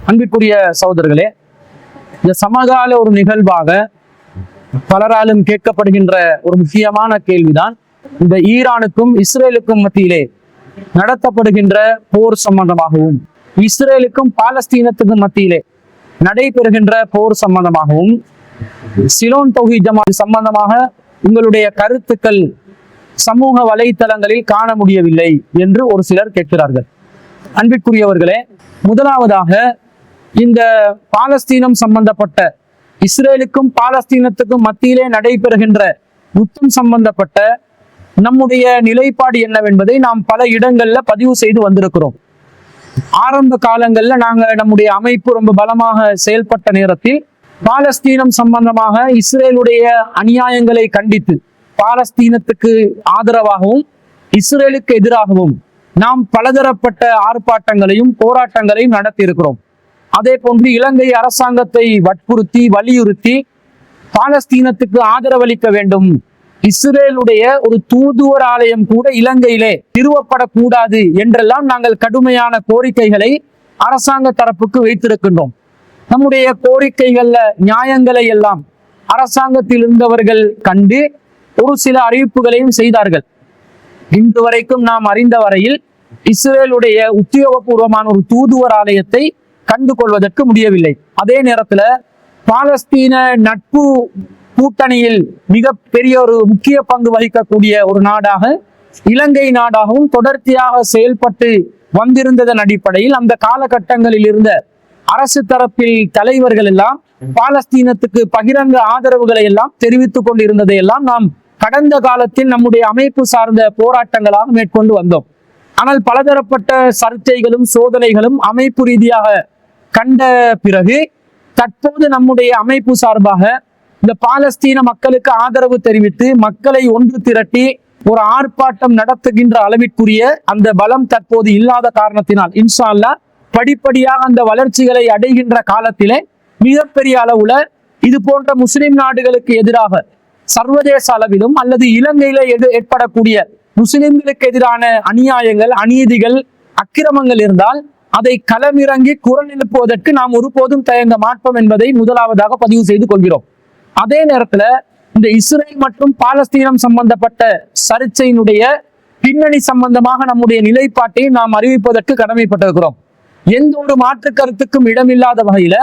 அன்பிற்குரிய சகோதரர்களே, இந்த சமகால ஒரு நிகழ்வாக பலராலும் கேட்கப்படுகின்ற ஒரு முக்கியமான கேள்விதான் இந்த ஈரானுக்கும் இஸ்ரேலுக்கும் மத்தியிலே நடத்தப்படுகின்ற போர் சம்பந்தமாகவும் இஸ்ரேலுக்கும் பாலஸ்தீனத்துக்கும் மத்தியிலே நடைபெறுகின்ற போர் சம்பந்தமாகவும் சிலோன் தௌஹீத் ஜமாத் சம்பந்தமாக உங்களுடைய கருத்துக்கள் சமூக வலைத்தளங்களில் காண முடியவில்லை என்று ஒரு சிலர் கேட்கிறார்கள். அன்பிற்குரியவர்களே, முதலாவதாக இந்த பாலஸ்தீனம் சம்பந்தப்பட்ட இஸ்ரேலுக்கும் பாலஸ்தீனத்துக்கும் மத்தியிலே நடைபெறுகின்ற யுத்தம் சம்பந்தப்பட்ட நம்முடைய நிலைப்பாடு என்னவென்பதை நாம் பல இடங்கள்ல பதிவு செய்து வந்திருக்கிறோம். ஆரம்ப காலங்கள்ல நாங்க நம்முடைய அமைப்பு ரொம்ப பலமாக செயல்பட்ட நேரத்தில் பாலஸ்தீனம் சம்பந்தமாக இஸ்ரேலுடைய அநியாயங்களை கண்டித்து பாலஸ்தீனத்துக்கு ஆதரவாகவும் இஸ்ரேலுக்கு எதிராகவும் நாம் பலதரப்பட்ட ஆர்ப்பாட்டங்களையும் போராட்டங்களையும் நடத்தி இருக்கிறோம். அதே போன்று இலங்கை அரசாங்கத்தை வற்புறுத்தி வலியுறுத்தி பாலஸ்தீனத்துக்கு ஆதரவளிக்க வேண்டும், இஸ்ரேலுடைய ஒரு தூதுவர் ஆலயம் கூட இலங்கையிலே நிறுவப்படக்கூடாது என்றெல்லாம் நாங்கள் கடுமையான கோரிக்கைகளை அரசாங்க தரப்புக்கு வைத்திருக்கின்றோம். நம்முடைய கோரிக்கைகள்ல நியாயங்களை எல்லாம் அரசாங்கத்தில் இருந்தவர்கள் கண்டு ஒரு சில அறிவிப்புகளையும் செய்தார்கள். இன்று வரைக்கும் நாம் அறிந்த வரையில் இஸ்ரேலுடைய உத்தியோகபூர்வமான ஒரு தூதுவர் ஆலயத்தை கண்டு கொள்வதற்கு முடியவில்லை. அதே நேரத்துல பாலஸ்தீன நட்பு கூட்டணியில் மிக பெரிய ஒரு முக்கிய பங்கு வகிக்கக்கூடிய ஒரு நாடாக இலங்கை நாடாகவும் தொடர்ச்சியாக செயல்பட்டு வந்திருந்ததன் அடிப்படையில் அந்த காலகட்டங்களில் இருந்த அரசு தரப்பில் தலைவர்கள் எல்லாம் பாலஸ்தீனத்துக்கு பகிரங்க ஆதரவுகளை எல்லாம் தெரிவித்துக் கொண்டிருந்ததை எல்லாம் நாம் கடந்த காலத்தில் நம்முடைய அமைப்பு சார்ந்த போராட்டங்களாக மேற்கொண்டு வந்தோம். ஆனால் பலதரப்பட்ட சர்ச்சைகளும் சோதனைகளும் அமைப்பு ரீதியாக கண்ட பிறகு தற்போது நம்முடைய அமைப்பு சார்பாக இந்த பாலஸ்தீன மக்களுக்கு ஆதரவு தெரிவித்து மக்களை ஒன்று திரட்டி ஒரு ஆர்ப்பாட்டம் நடத்துகின்ற அளவிற்குரிய அந்த பலம் தற்போது இல்லாத காரணத்தினால் இன்ஷா அல்லாஹ் படிப்படியாக அந்த வளர்ச்சிகளை அடைகின்ற காலத்திலே மிகப்பெரிய அளவுல இது போன்ற முஸ்லிம் நாடுகளுக்கு எதிராக சர்வதேச அளவிலும் அல்லது இலங்கையில ஏற்படக்கூடிய முஸ்லிம்களுக்கு எதிரான அநியாயங்கள், அநீதிகள், அக்கிரமங்கள் இருந்தால் அதை களமிறங்கி குரல் எழுப்புவதற்கு நாம் ஒருபோதும் தயங்க மாட்டோம் என்பதை முதலாவதாக பதிவு செய்து கொள்கிறோம். அதே நேரத்துல இந்த இஸ்ரேல் மற்றும் பாலஸ்தீனம் சம்பந்தப்பட்ட சர்ச்சையினுடைய பின்னணி சம்பந்தமாக நம்முடைய நிலைப்பாட்டை நாம் அறிவிப்பதற்கு கடமைப்பட்டிருக்கிறோம். எந்த ஒரு மாற்று கருத்துக்கும் இடமில்லாத வகையில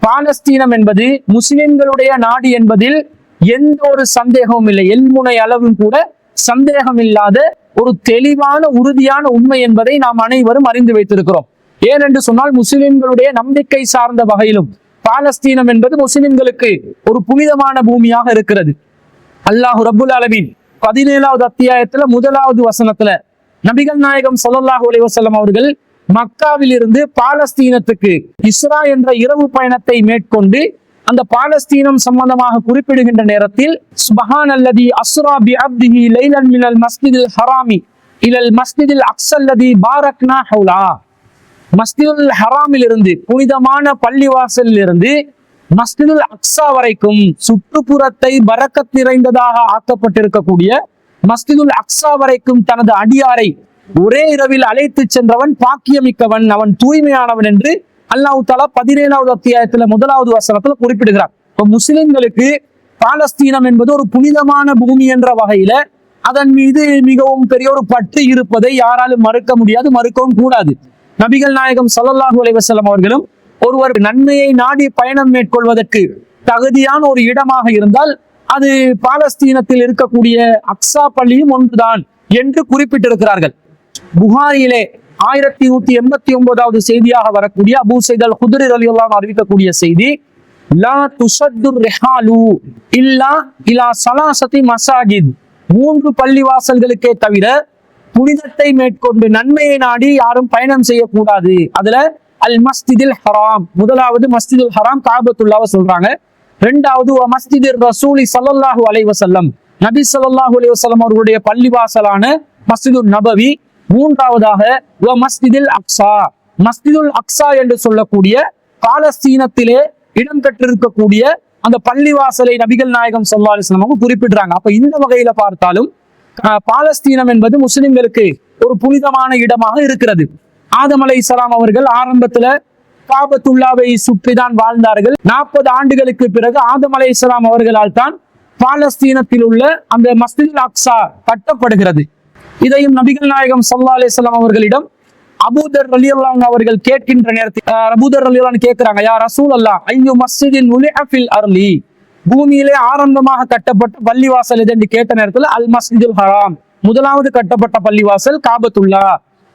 பாலஸ்தீனம் என்பது முஸ்லிம்களுடைய நாடு என்பதில் எந்த ஒரு சந்தேகமும் இல்லை, எல்முனை அளவும் கூட சந்தேகம் இல்லாத ஒரு தெளிவான உறுதியான உண்மை என்பதை நாம் அனைவரும் அறிந்து வைத்திருக்கிறோம். ஏனென்று சொன்னால் முஸ்லிம்களுடைய நம்பிக்கை சார்ந்த வகையிலும் பாலஸ்தீனம் என்பது முஸ்லிம்களுக்கு ஒரு புனிதமான பூமியாக இருக்கிறது. அல்லாஹ் ரப்புல் ஆலமீன் 17வது அத்தியாயத்துல 1வது வசனத்துல நபிகள் நாயகம் ஸல்லல்லாஹு அலைஹி வஸல்லம் அவர்கள் மக்காவில் இருந்து பாலஸ்தீனத்துக்கு இஸ்ரா என்ற இரவு பயணத்தை மேற்கொண்டு அந்த பாலஸ்தீனம் சம்பந்தமாக குறிப்பிடுகின்ற நேரத்தில் சுப்ஹானல்லதி அஸ்ரா பி அப்திஹி லைலன் மினல் மஸ்ஜிதில் ஹராமி இலல் மஸ்ஜிதில் அக்ஸல்லதி பாரக்னா ஹவுலா, மஸ்ஜிதுல் ஹராமில் இருந்து புனிதமான பள்ளிவாசலில் இருந்து மஸ்ஜிதுல் அக்ஸா வரைக்கும் சுற்றுப்புறத்தை பரக்கத் நிறைந்ததாக ஆக்கப்பட்டிருக்கக்கூடிய மஸ்ஜிதுல் அக்ஸா வரைக்கும் தனது அடியாரை ஒரே இரவில் அழைத்து சென்றவன் பாக்கியமிக்கவன், அவன் தூய்மையானவன் என்று அல்லாஹ் தஆலா 17வது அத்தியாயத்துல 1வது வசனத்துல குறிப்பிடுகிறார். இப்ப முஸ்லிம்களுக்கு பாலஸ்தீனம் என்பது ஒரு புனிதமான பூமி என்ற வகையில அதன் மீது மிகவும் பெரிய ஒரு பற்று இருப்பதை யாராலும் மறுக்க முடியாது, மறுக்கவும் கூடாது. நபிகள் நாயகம் ஸல்லல்லாஹு அலைஹி வஸல்லம் அவர்களும் ஒருவர் நன்மையை நாடி பயணம் மேற்கொள்வதற்கு தகுதியான ஒரு இடமாக இருந்தால் அது பாலஸ்தீனத்தில் இருக்கக்கூடிய அக்ஸா பள்ளியும் ஒன்றுதான் என்று குறிப்பிட்டிருக்கிறார்கள். புகாரியிலே 1189வது செய்தியாக வரக்கூடிய அபூ ஸைத் அல் குத்ரி ரலியல்லாஹு அன்ஹு அறிவிக்கக்கூடிய செய்தி, லா துஷத்துர் ரிஹாலு இல்லா இலா ஸலாஸதி மஸாஜித், 3 பள்ளிவாசல்களுக்கே தவிர புனிதத்தை மேற்கொண்டு நன்மையை நாடி யாரும் பயணம் செய்யக்கூடாது. அதுல அல் மஸ்ஜிதுல் ஹராம், முதலாவது மஸ்ஜிதுல் ஹராம் காபத்துல்லாஹ்வை சொல்றாங்க. இரண்டாவது மஸ்ஜிதுர் ரசூலி ஸல்லல்லாஹு அலைஹி வஸல்லம், நபி ஸல்லல்லாஹு அலைஹி வஸல்லம் அவர்களுடைய பள்ளிவாசலான மஸ்ஜிதுன் நபவி. மூன்றாவதாக மஸ்ஜிதுல் அக்ஸா, மஸ்ஜிதுல் அக்ஸா என்று சொல்லக்கூடிய பாலஸ்தீனத்திலே இடம் பெற்றிருக்கக்கூடிய அந்த பள்ளிவாசலை நபிகள் நாயகம் ஸல்லல்லாஹு அலைஹி வஸல்லம் குறிப்பிடுறாங்க. அப்ப இந்த வகையில பார்த்தாலும் பாலஸ்தீனம் என்பது முஸ்லிம்களுக்கு ஒரு புனிதமான இடமாக இருக்கிறது. ஆதம் அலைஹிஸ்ஸலாம் அவர்கள் ஆரம்பத்துல காபத்துல்லாவை சுற்றிதான் வாழ்ந்தார்கள். 40 ஆண்டுகளுக்கு பிறகு ஆதம் அலைஹிஸ்ஸலாம் அவர்களால் தான் பாலஸ்தீனத்தில் உள்ள அந்த மஸ்ஜிதுல் அக்ஸா கட்டப்படுகிறது. இதையும் நபிகள் நாயகம் ஸல்லல்லாஹு அலைஹி வஸல்லம் அவர்களிடம் அபூதர் ரலியல்லாஹு அன்ஹு அவர்கள் கேட்கின்ற நேரத்தில் அபூதர் ரலியல்லாஹு அன்ஹு கேட்கிறாங்க, யா ரசூலல்லாஹ் ஐயு மஸ்ஜிதின் உலிஅ ஃபில் அர்லி, பூமியிலே ஆரம்பமாக கட்டப்பட்ட பள்ளிவாசல் எது என்று கேட்ட நேரத்தில் அல் மஸ்ஜிதுல் ஹராம், முதலாவது கட்டப்பட்ட பள்ளிவாசல் காபத்துல்லா,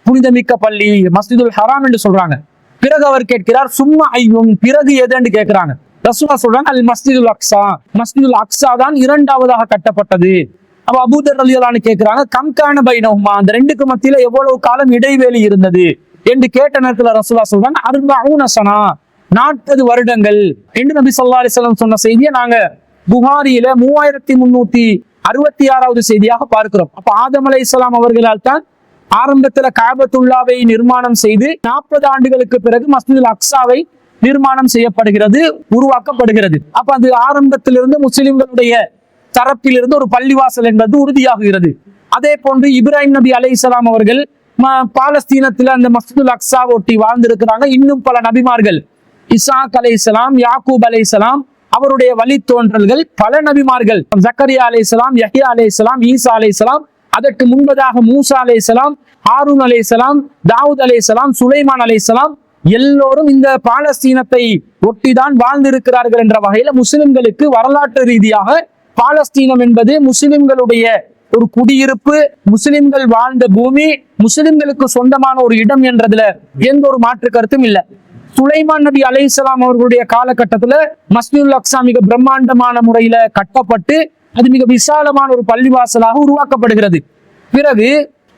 புனிதமிக்க பள்ளி மஸ்ஜிதுல் ஹராம் என்று சொல்றாங்க. பிறகு அவர் கேட்கிறார் சும்மா ஐயும், பிறகு எது என்று கேட்கிறாங்க. ரசூலுல்லாஹ் சொல்றாங்க அல் மஸ்ஜிதுல் அக்ஸா, மஸ்ஜிதுல் அக்ஸா தான் இரண்டாவதாக கட்டப்பட்டது. அப்ப அபூதர் ரலியல்லாஹு அன்ஹு கேட்கிறாங்க கம்கான பைனஹுமா, அந்த ரெண்டுக்கு மத்தியில எவ்வளவு காலம் இடைவேளை இருந்தது என்று கேட்ட நேரத்தில் ரசூலுல்லாஹ் சொல்றாங்க அர்பஊன ஸனா, 40 வருடங்கள் என்று நபி ஸல்லல்லாஹு அலைஹி வஸல்லம் சொன்ன செய்தியை நாங்க புகாரியில 3366வது செய்தியாக பார்க்கிறோம். அப்ப ஆதம் அலைஹிஸ்ஸலாம் அவர்களால் தான் ஆரம்பத்துல காபத்துல்லாவை நிர்மாணம் செய்து 40 ஆண்டுகளுக்கு பிறகு மஸ்ஜிதுல் அக்ஸாவை நிர்மாணம் செய்யப்படுகிறது, உருவாக்கப்படுகிறது. அப்ப அது ஆரம்பத்திலிருந்து முஸ்லிம்களுடைய தரப்பிலிருந்து ஒரு பள்ளிவாசல் என்பது உறுதியாகுகிறது. அதே போன்று இப்ராஹிம் நபி அலைஹிஸ்ஸலாம் அவர்கள் பாலஸ்தீனத்துல அந்த மஸ்ஜிதுல் அக்ஸாவை ஒட்டி வாழ்ந்திருக்கிறாங்க. இன்னும் பல நபிமார்கள், இஸ்ஹாக் அலைஹிஸ்ஸலாம், யாக்கூப் அலைஹிஸ்ஸலாம், அவருடைய வழித்தோன்றல்கள் பல நபிமார்கள், ஜக்கரியா அலைஹிஸ்ஸலாம், யஹ்யா அலைஹிஸ்ஸலாம், ஈசா அலைஹிஸ்ஸலாம், அதற்கு முன்பதாக மூசா அலைஹிஸ்ஸலாம், ஹாரூன் அலைஹிஸ்ஸலாம், தாவூத் அலைஹிஸ்ஸலாம், சுலைமான் அலைஹிஸ்ஸலாம் எல்லோரும் இந்த பாலஸ்தீனத்தை ஒட்டிதான் வாழ்ந்திருக்கிறார்கள். என்ற வகையில முஸ்லிம்களுக்கு வரலாற்று ரீதியாக பாலஸ்தீனம் என்பது முஸ்லிம்களுடைய ஒரு குடியிருப்பு, முஸ்லிம்கள் வாழ்ந்த பூமி, முஸ்லிம்களுக்கு சொந்தமான ஒரு இடம் என்றதுல எந்த ஒரு மாற்று கருத்தும் இல்லை. சுலைமான் நபி அலைஹிஸ்ஸலாம் அவர்களுடைய காலகட்டத்துல மஸ்ஜிதுல் அக்ஸா மிக பிரம்மாண்டமான முறையில கட்டப்பட்டு அது மிக விசாலமான ஒரு பள்ளிவாசலாக உருவாக்கப்படுகிறது. பிறகு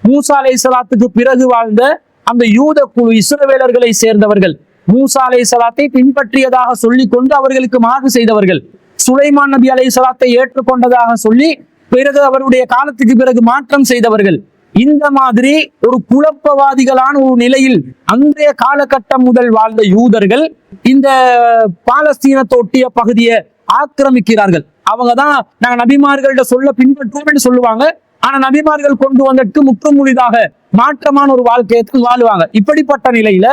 மூசா அலைஹிஸ்ஸலாத்துக்கு பிறகு வாழ்ந்த அந்த யூத குழு இஸ்ரவேலர்களை சேர்ந்தவர்கள் மூசா அலைஹிஸ்ஸலாத்தை பின்பற்றியதாக சொல்லிக் கொண்டு அவர்களுக்கு மாறு செய்தவர்கள், சுலைமான் நபி அலைஹிஸ்ஸலாத்தை ஏற்றுக்கொண்டதாக சொல்லி பிறகு அவருடைய காலத்துக்கு பிறகு மாற்றம் செய்தவர்கள், இந்த மாதிரி ஒரு குழப்பவாதிகளான ஒரு நிலையில் அன்றைய காலகட்டம் முதல் வாழ்ந்த யூதர்கள் இந்த பாலஸ்தீனத்தை ஒட்டிய பகுதியை ஆக்கிரமிக்கிறார்கள். அவங்கதான் நாங்க நபிமார்கள்ட்ட சொல்ல பின்பற்றுவோம் என்று சொல்லுவாங்க. ஆனா நபிமார்கள் கொண்டு வந்ததற்கு முற்றுமுழுதாக மாற்றமான ஒரு வாழ்க்கையை வாழுவாங்க. இப்படிப்பட்ட நிலையில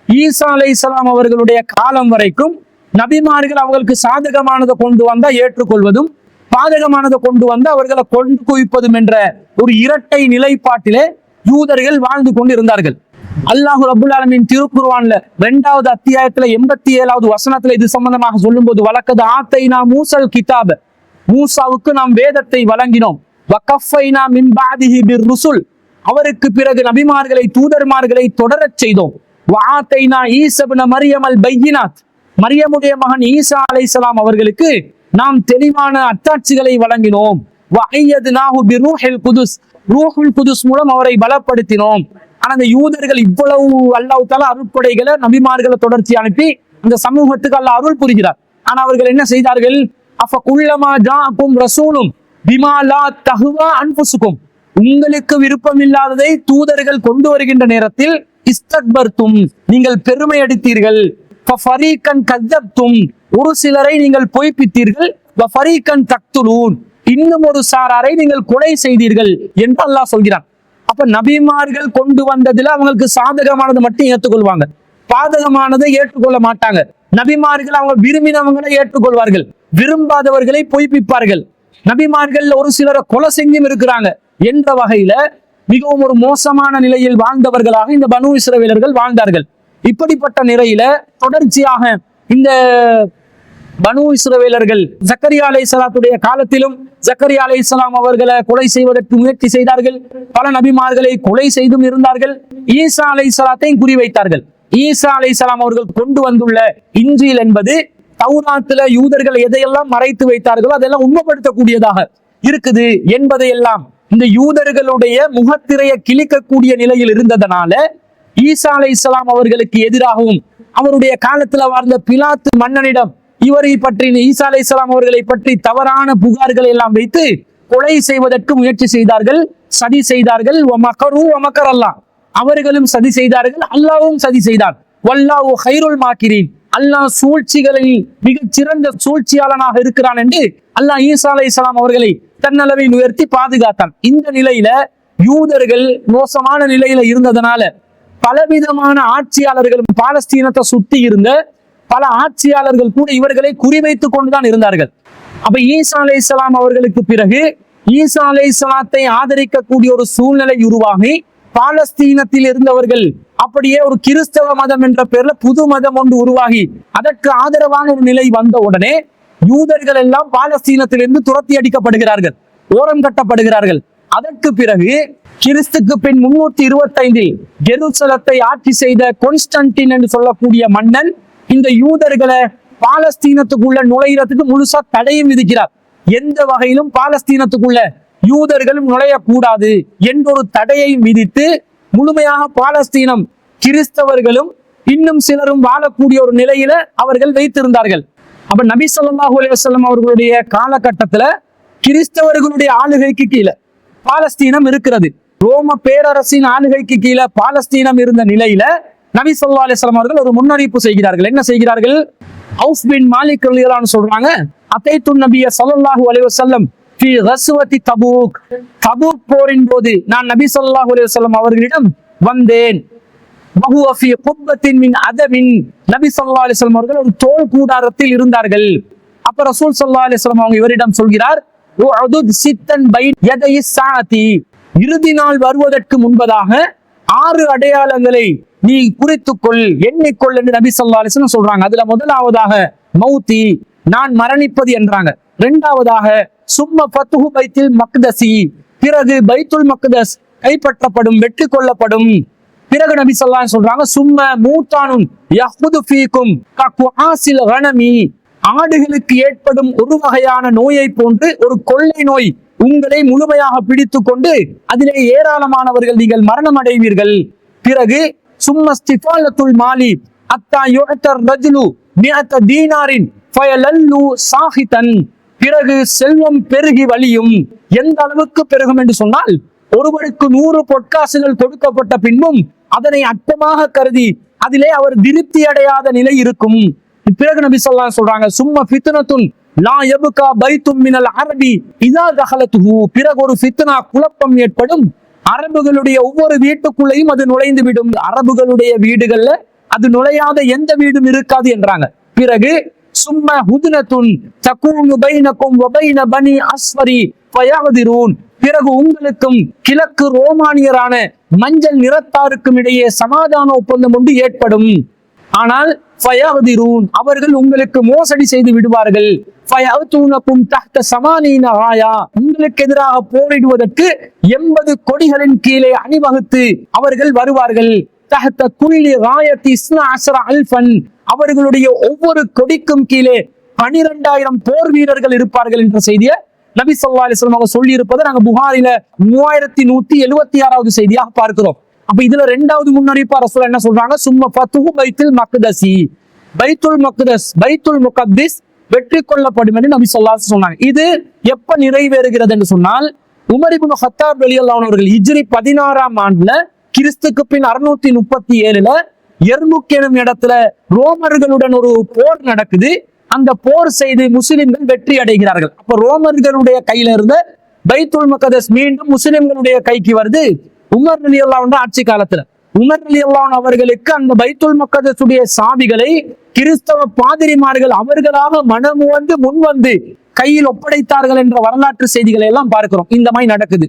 ஈசா அலைஹிஸ்ஸலாம் அவர்களுடைய காலம் வரைக்கும் நபிமார்கள் அவர்களுக்கு சாதகமானதை கொண்டு வந்தா ஏற்றுக்கொள்வதும், பாதகமானதை கொண்டு வந்து அவர்களை கொண்டு குவிப்பதும் என்ற ஒரு இரட்டை நிலைப்பாட்டிலே யூதர்கள் வாழ்ந்து கொண்டு இருந்தார்கள். அல்லாஹ் ரப்புல் ஆலமீன் திருக்குர்ஆன்ல 2வது அத்தியாயத்துல 87வது வசனத்துல இது சம்பந்தமாக சொல்லும் போது வலக்கத் ஆத்தைனா மூசல் கிதாப, மூசாவுக்கு நாம் வேதத்தை வழங்கினோம், வகஃபைனா மின் பாதிஹி பிர்ருசுல், அவருக்கு பிறகு நபிமார்களை தூதர்மார்களை தொடரச் செய்தோம், வஆத்தைனா ஈஸா இப்ன மரியம் அல் பையினாத், மரியமுடைய மகன் ஈசா அலைஹிஸ்ஸலாம் அவர்களுக்கு நாம் தெளிவான அத்தாட்சிகளை வழங்கினோம், வஅய்யத்னாஹு பிரூஹில் குதுஸ், ரூஹுல் குதுஸ் மூலம் அவரை பலப்படுத்தினோம். ஆனா அந்த யூதர்கள் இவ்வளவு அல்லாஹ் தஆலா அருட்கொடைகளை நபிமார்களை தொடர்ச்சி அனுப்பி இந்த சமூகத்துக்கு அல்லாஹ் அருள் புரிகிறார். ஆனா அவர்கள் என்ன செய்தார்கள், அஃப குல்லமா ஜாஅக்கும் ரசூலும் பிமா லா தஹ்வா அன்ஃபுசுக்கும், உங்களுக்கு விருப்பம் இல்லாததை தூதர்கள் கொண்டு வருகின்ற நேரத்தில் இஸ்தக்பர்தும், நீங்கள் பெருமை அடித்தீர்கள், ஃபரீகன் கذبtum, ஒரு சிலரை நீங்கள் பொய்ப்பித்தீர்கள், ஃபரீகன் தக்துலூன், இன்னும் ஒரு சாராரை நீங்கள் கொலை செய்தீர்கள் என்று அல்லாஹ் சொல்கிறான். அப்ப நபிமார்கள் கொண்டு வந்ததுல அவங்களுக்கு சாதகமானது மட்டும் ஏற்றுக்கொள்வாங்க, பாதகமானதை ஏற்றுக்கொள்ள மாட்டாங்க. நபிமார்கள் அவங்க விரும்பினவங்களை ஏற்றுக்கொள்வார்கள், விரும்பாதவர்களை பொய்ப்பிப்பார்கள். நபிமார்கள் ஒரு சிலரை கொலை செஞ்சும் இருக்கிறாங்க என்ற வகையில மிகவும் ஒரு மோசமான நிலையில் வாழ்ந்தவர்களாக இந்த பனு இஸ்ரவேலர்கள் வாழ்ந்தார்கள். இப்படிப்பட்ட நிலையில தொடர்ச்சியாக இந்த பனு இஸ்ரவேலர்கள் ஜக்கரியா அலைஹிஸ்ஸலாத்துடைய காலத்திலும் ஜக்கரியா அலைஹிஸ்ஸலாம் அவர்களை கொலை செய்வதற்கு முயற்சி செய்தார்கள், பல நபிமார்களை கொலை செய்தும் இருந்தார்கள். ஈசா அலைஹிஸ்ஸலாத்தையும் குறிவைத்தார்கள். ஈசா அலைஹிஸ்ஸலாம் அவர்கள் கொண்டு வந்துள்ள இன்ஜீல் என்பது தௌராத்துல யூதர்கள் எதையெல்லாம் மறைத்து வைத்தார்களோ அதெல்லாம் உண்மைப்படுத்தக்கூடியதாக இருக்குது என்பதையெல்லாம் இந்த யூதர்களுடைய முகத்திரையை கிழிக்கக்கூடிய நிலையில் இருந்ததனால ஈசா அலைஹிஸ்ஸலாம் அவர்களுக்கு எதிராகவும் அவருடைய காலத்துல வாழ்ந்த பிலாத்து மன்னனிடம் இவரை பற்றி ஈசா அலைஹிஸ்ஸலாம் அவர்களை பற்றி தவறான புகார்களை எல்லாம் வைத்து கொலை செய்வதற்கு முயற்சி செய்தார்கள், சதி செய்தார்கள். அல்லாஹ், அவர்களும் சதி செய்தார்கள், அல்லாஹ்வும் சதி செய்தார். வல்லாஹு கைருல் மாக்கிரீன், அல்லாஹ் சூழ்ச்சிகளில் மிகச் சிறந்த சூழ்ச்சியாளனாக இருக்கிறான் என்று அல்லாஹ் ஈசா அலைஹிஸ்ஸலாம் அவர்களை தன்னளவில் உயர்த்தி பாதுகாத்தான். இந்த நிலையில யூதர்கள் மோசமான நிலையில இருந்ததனால பலவிதமான ஆட்சியாளர்களும் பாலஸ்தீனத்தை சுத்தி இருந்த பல ஆட்சியாளர்கள் கூட இவர்களை குறிவைத்துக் கொண்டுதான் இருந்தார்கள். அப்ப ஈசா அலைஹிஸ்ஸலாம் அவர்களுக்கு பிறகு ஈசா அலைஹிஸ்ஸலாத்தை ஆதரிக்கக்கூடிய ஒரு சூழ்நிலை உருவாகி பாலஸ்தீனத்தில் இருந்தவர்கள் அப்படியே ஒரு கிறிஸ்தவ மதம் என்ற பெயர்ல புது மதம் ஒன்று உருவாகி அதற்கு ஆதரவான ஒரு நிலை வந்த உடனே யூதர்கள் எல்லாம் பாலஸ்தீனத்திலிருந்து துரத்தி அடிக்கப்படுகிறார்கள், ஓரம் கட்டப்படுகிறார்கள். அதற்கு பிறகு கிறிஸ்துக்கு பின் 325 ஜெருசலத்தை ஆட்சி செய்த கான்ஸ்டன்டின் என்று சொல்லக்கூடிய மன்னன் இந்த யூதர்களை பாலஸ்தீனத்துக்குள்ள நுழைகிறதுக்கு முழுசா தடையும் விதிக்கிறார். எந்த வகையிலும் பாலஸ்தீனத்துக்குள்ள யூதர்களும் நுழையக்கூடாது என்றொரு தடையையும் விதித்து முழுமையாக பாலஸ்தீனம் கிறிஸ்தவர்களும் இன்னும் சிலரும் வாழக்கூடிய ஒரு நிலையில அவர்கள் வைத்திருந்தார்கள். அப்ப நபி ஸல்லல்லாஹு அலைஹி வஸல்லம் அவர்களுடைய காலகட்டத்துல கிறிஸ்தவர்களுடைய ஆளுகைக்கு கீழே பாலஸ்தீனம் இருக்கிறது. ரோம பேரரசின் ஆளுகைக்கு கீழே பாலஸ்தீனம் இருந்த நிலையில நபி ஸல்லல்லாஹு அலைஹி வஸல்லம் அவர்கள் ஒரு முன்னறிவிப்பு செய்கிறார்கள். என்ன செய்கிறார்கள்? அவுஃப் பின் மாலிக் ரலியல்லாஹு அன்ஹு சொல்றாங்க, அதைத்து நபிய ஸல்லல்லாஹு அலைஹி வஸல்லம் ஃபீ கஸ்வதி தபூக், தபூக் போரின் போது நான் நபி ஸல்லல்லாஹு அலைஹி வஸல்லம் அவர்களிடம் வந்தேன். வஹுவ ஃபீ குப்பத்தின் மின் அதமின், நபி ஸல்லல்லாஹு அலைஹி வஸல்லம் அவர்கள் ஒரு தோல் கூடாரத்தில் இருந்தார்கள். அப்ப ரசூல் ஸல்லல்லாஹு அலைஹி வஸல்லம் அவங்க இவரிடம் சொல்கிறார், உஅதுத் சித்தன் பைன் யதை ஸாஅதி, இறுதி நாள் வருவதற்கு முன்பதாக 6 அடையாளங்களை நீ குறித்துக்கொள், எண்ணிக்கொள் என்று நபி ஸல்லல்லாஹு அலைஹி வஸல்லம் சொல்றாங்க. அதுல முதலாவதாக மௌத்தி, நான் மரணிப்பது என்றாங்க. இரண்டாவதாக சும்ம ஃபத்ஹு பைத்துல் மக்தஸி, பிறகு பைத்துல் மக்தஸ் கைப்பற்றப்படும், வெற்றி கொள்ளப்படும். பிறகு நபி ஸல்லல்லாஹு அலைஹி சொல்றாங்க, சும்ம மூத்தானுன் யஹ்து ஃபீக்கும் ககுஆசில் கனமி, ஆடுகளுக்கு ஏற்படும் ஒரு வகையான நோயை போன்று ஒரு கொள்ளை நோய் உங்களை முழுமையாக பிடித்துக் கொண்டு அதிலே ஏராளமானவர்கள் நீங்கள் மரணம் அடைவீர்கள். பிறகு சும்மஸ்திஃபாலத்துல் மாலி அத்தா யுஅத்தர் ரஜுலு மிஅத தீனாரின் ஃபயலல்லு சாஹிதன், பிறகு செல்வம் பெருகி வழியும். எந்த அளவுக்கு பெருகும் என்று சொன்னால், ஒருவருக்கு 100 பொற்காசுகள் கொடுக்கப்பட்ட பின்பும் அதனை அற்பமாக கருதி அதிலே அவர் திருப்தி அடையாத நிலை இருக்கும். பிறகு நபி ஸல்லல்லாஹு அலைஹி சொல்றாங்க, சும்ம ஃபித்னத்துன் லா யப்கா பைத்தும் மினல் அரபி இதா தஹலத்துஹு, பிறகு ஒரு ஃபித்னா குழப்பம் ஏற்படும், அரபுகளுடைய ஒவ்வொரு வீட்டுக்குள்ளேயும் அது நுழைந்து விடும், அரபுகளுடைய வீடுகள்ல அது நுழையாத எந்த வீடும் இருக்காது என்றாங்க. பிறகு சும்ம ஹுத்னத்துன் தகூனு பைனகும் வ பைன பனி அஸ்வரி ஃபயஹ்திரூன், பிறகு உங்களுக்கும் கிழக்கு ரோமானியரான மஞ்சள் நிறத்தாருக்கும் இடையே சமாதான ஒப்பந்தம் ஒன்று ஏற்படும். ஆனால் ஃபயஹ்திரூன், அவர்கள் உங்களுக்கு மோசடி செய்து விடுவார்கள். ஃபயஅதூனகும் தஹ்த ஸமானீன ஆயா, உங்களுக்கு எதிராக போரிடுவதற்கு 80 கொடிகளின் கீழே அணிவகுத்து அவர்கள் வருவார்கள். தஹ்த குல்லி ராயத்தி இஸ்னா அஸ்ர அல்ஃபன், அவர்களுடைய ஒவ்வொரு கொடிக்கும் கீழே 12,000 போர் வீரர்கள் இருப்பார்கள் என்ற செய்தியை நபி ஸல்லல்லாஹு அலைஹி வஸல்லம் அவங்க சொல்லி இருப்பதை நாங்க புகாரில 3176வது செய்தியாக பார்க்கிறோம். அப்ப இதுல 2வது முன்னறிவிப்பா ரசூல் என்ன சொல்றாங்க? சும்ம ஃபத்ஹு பைத்துல் மக்தஸி, பைத்துல் மக்தஸ் பைத்துல் முகத்திஸ் வெற்றி கொள்ளப்படும் என்று நபி ஸல்லல்லாஹு அலைஹி வஸல்லம் சொன்னாங்க. இது எப்ப நிறைவேறுகிறது என்று சொன்னால், உமர் இப்னு கத்தாப் ரலியல்லாஹு அன்ஹு அவர்கள் ஹிஜ்ரி 16ஆம் ஆண்டுல கிறிஸ்துக்கு பின் 637ல எர்முக் எனும் இடத்துல ரோமர்களுடன் ஒரு போர் நடக்குது. அந்த போர் செய்து முஸ்லிம்கள் வெற்றி அடைகிறார்கள். அப்ப ரோமர்களுடைய கையில இருந்த பைத்துல் மக்தஸ் மீண்டும் முஸ்லிம்களுடைய கைக்கு வருது உமர் ரலியல்லாஹு அன்ஹு ஆட்சி காலத்துல. உமர் ரலியல்லாஹு அன்ஹு அவர்களுக்கு அந்த பைத்துல் மக்தஸுடைய சாவிகளை கிறிஸ்தவ பாதிரிமார்கள் அவர்களாக மனமுவந்து முன்வந்து கையில் ஒப்படைத்தார்கள் என்ற வரலாற்று செய்திகளை எல்லாம் பார்க்கிறோம். இந்த மாதிரி நடக்குது.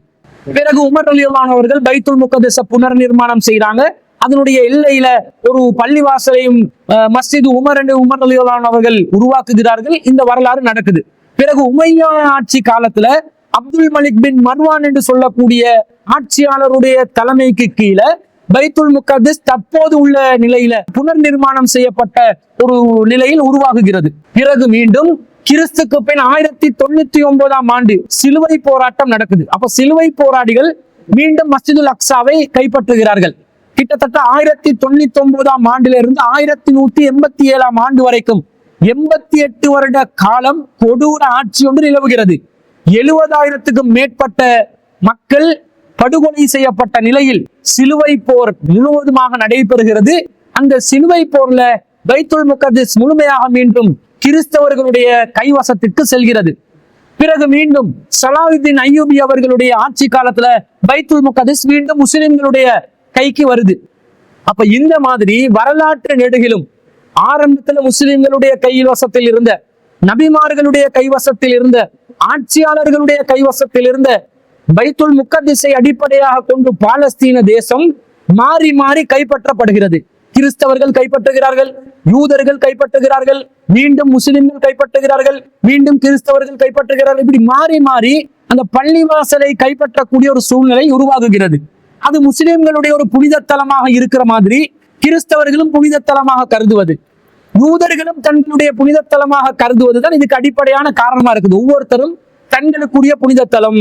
பிறகு உமர் ரலியல்லாஹு அன்ஹு அவர்கள் பைத்துல் முகத்தஸ புனர் நிர்மாணம் செய்யறாங்க. அதனுடைய எல்லையில ஒரு பள்ளிவாசலையும் மஸ்ஜித் உமர் என்று உமர் ரலியல்லாஹு அன்ஹு அவர்கள் உருவாக்குகிறார்கள். இந்த வரலாறு நடக்குது. பிறகு உமையா ஆட்சி காலத்துல அப்துல் மலிக் பின் மர்வான் என்று சொல்லக்கூடிய ஆட்சியாளருடைய தலைமைக்கு கீழே பைத்துல் முகத்தஸ் தற்போது உள்ள நிலையில புனர் நிர்மாணம் செய்யப்பட்ட ஒரு நிலையில் உருவாகுகிறது. பிறகு மீண்டும் கிறிஸ்துக்கு பின் 1099ஆம் ஆண்டு சிலுவை போராட்டம் நடக்குது. அப்ப சிலுவை போராடிகள் மீண்டும் மஸ்ஜிதுல் அக்ஸாவை கைப்பற்றுகிறார்கள். கிட்டத்தட்ட 1099ஆம் ஆண்டிலிருந்து 1187ஆம் ஆண்டு வரைக்கும் 88 வருட காலம் கொடூர ஆட்சி ஒன்று நிலவுகிறது. 70,000க்கும் மேற்பட்ட மக்கள் படுகொலை செய்யப்பட்ட நிலையில் சிலுவை போர் முழுவதுமாக நடைபெறுகிறது. அந்த சிலுவை போர்ல பைத்துல் முகத்தஸ் முழுமையாக மீண்டும் கிறிஸ்தவர்களுடைய கைவசத்திற்கு செல்கிறது. பிறகு மீண்டும் சலாஹுத்தீன் அய்யூபி அவர்களுடைய ஆட்சி காலத்துல பைத்துல் முகத்தஸ் மீண்டும் முஸ்லிம்களுடைய கைக்கு வருது. அப்ப இந்த மாதிரி வரலாற்று நெடுகிலும் ஆரம்பத்துல முஸ்லிம்களுடைய கைவசத்தில் இருந்த, நபிமார்களுடைய கைவசத்தில் இருந்த, ஆட்சியாளர்களுடைய கைவசத்தில் இருந்த பைத்துல் முக்கத்திஸை அடிப்படையாக கொண்டு பாலஸ்தீன தேசம் மாறி மாறி கைப்பற்றப்படுகிறது. கிறிஸ்தவர்கள் கைப்பற்றுகிறார்கள், யூதர்கள் கைப்பற்றுகிறார்கள், மீண்டும் முஸ்லிம்கள் கைப்பற்றுகிறார்கள், மீண்டும் கிறிஸ்தவர்கள் கைப்பற்றுகிறார்கள். இப்படி மாறி மாறி அந்த பள்ளிவாசலை கைப்பற்றக்கூடிய ஒரு சூழ்நிலை உருவாகுகிறது. அது முஸ்லிம்களுடைய ஒரு புனித தலமாக இருக்கிற மாதிரி கிறிஸ்தவர்களும் புனித தலமாக கருதுவது, யூதர்களும் தங்களுடைய புனித தலமாக கருதுவதுதான் இதுக்கு அடிப்படையான காரணமா இருக்குது. ஒவ்வொருத்தரும் தங்களுக்குரிய புனித தலம்,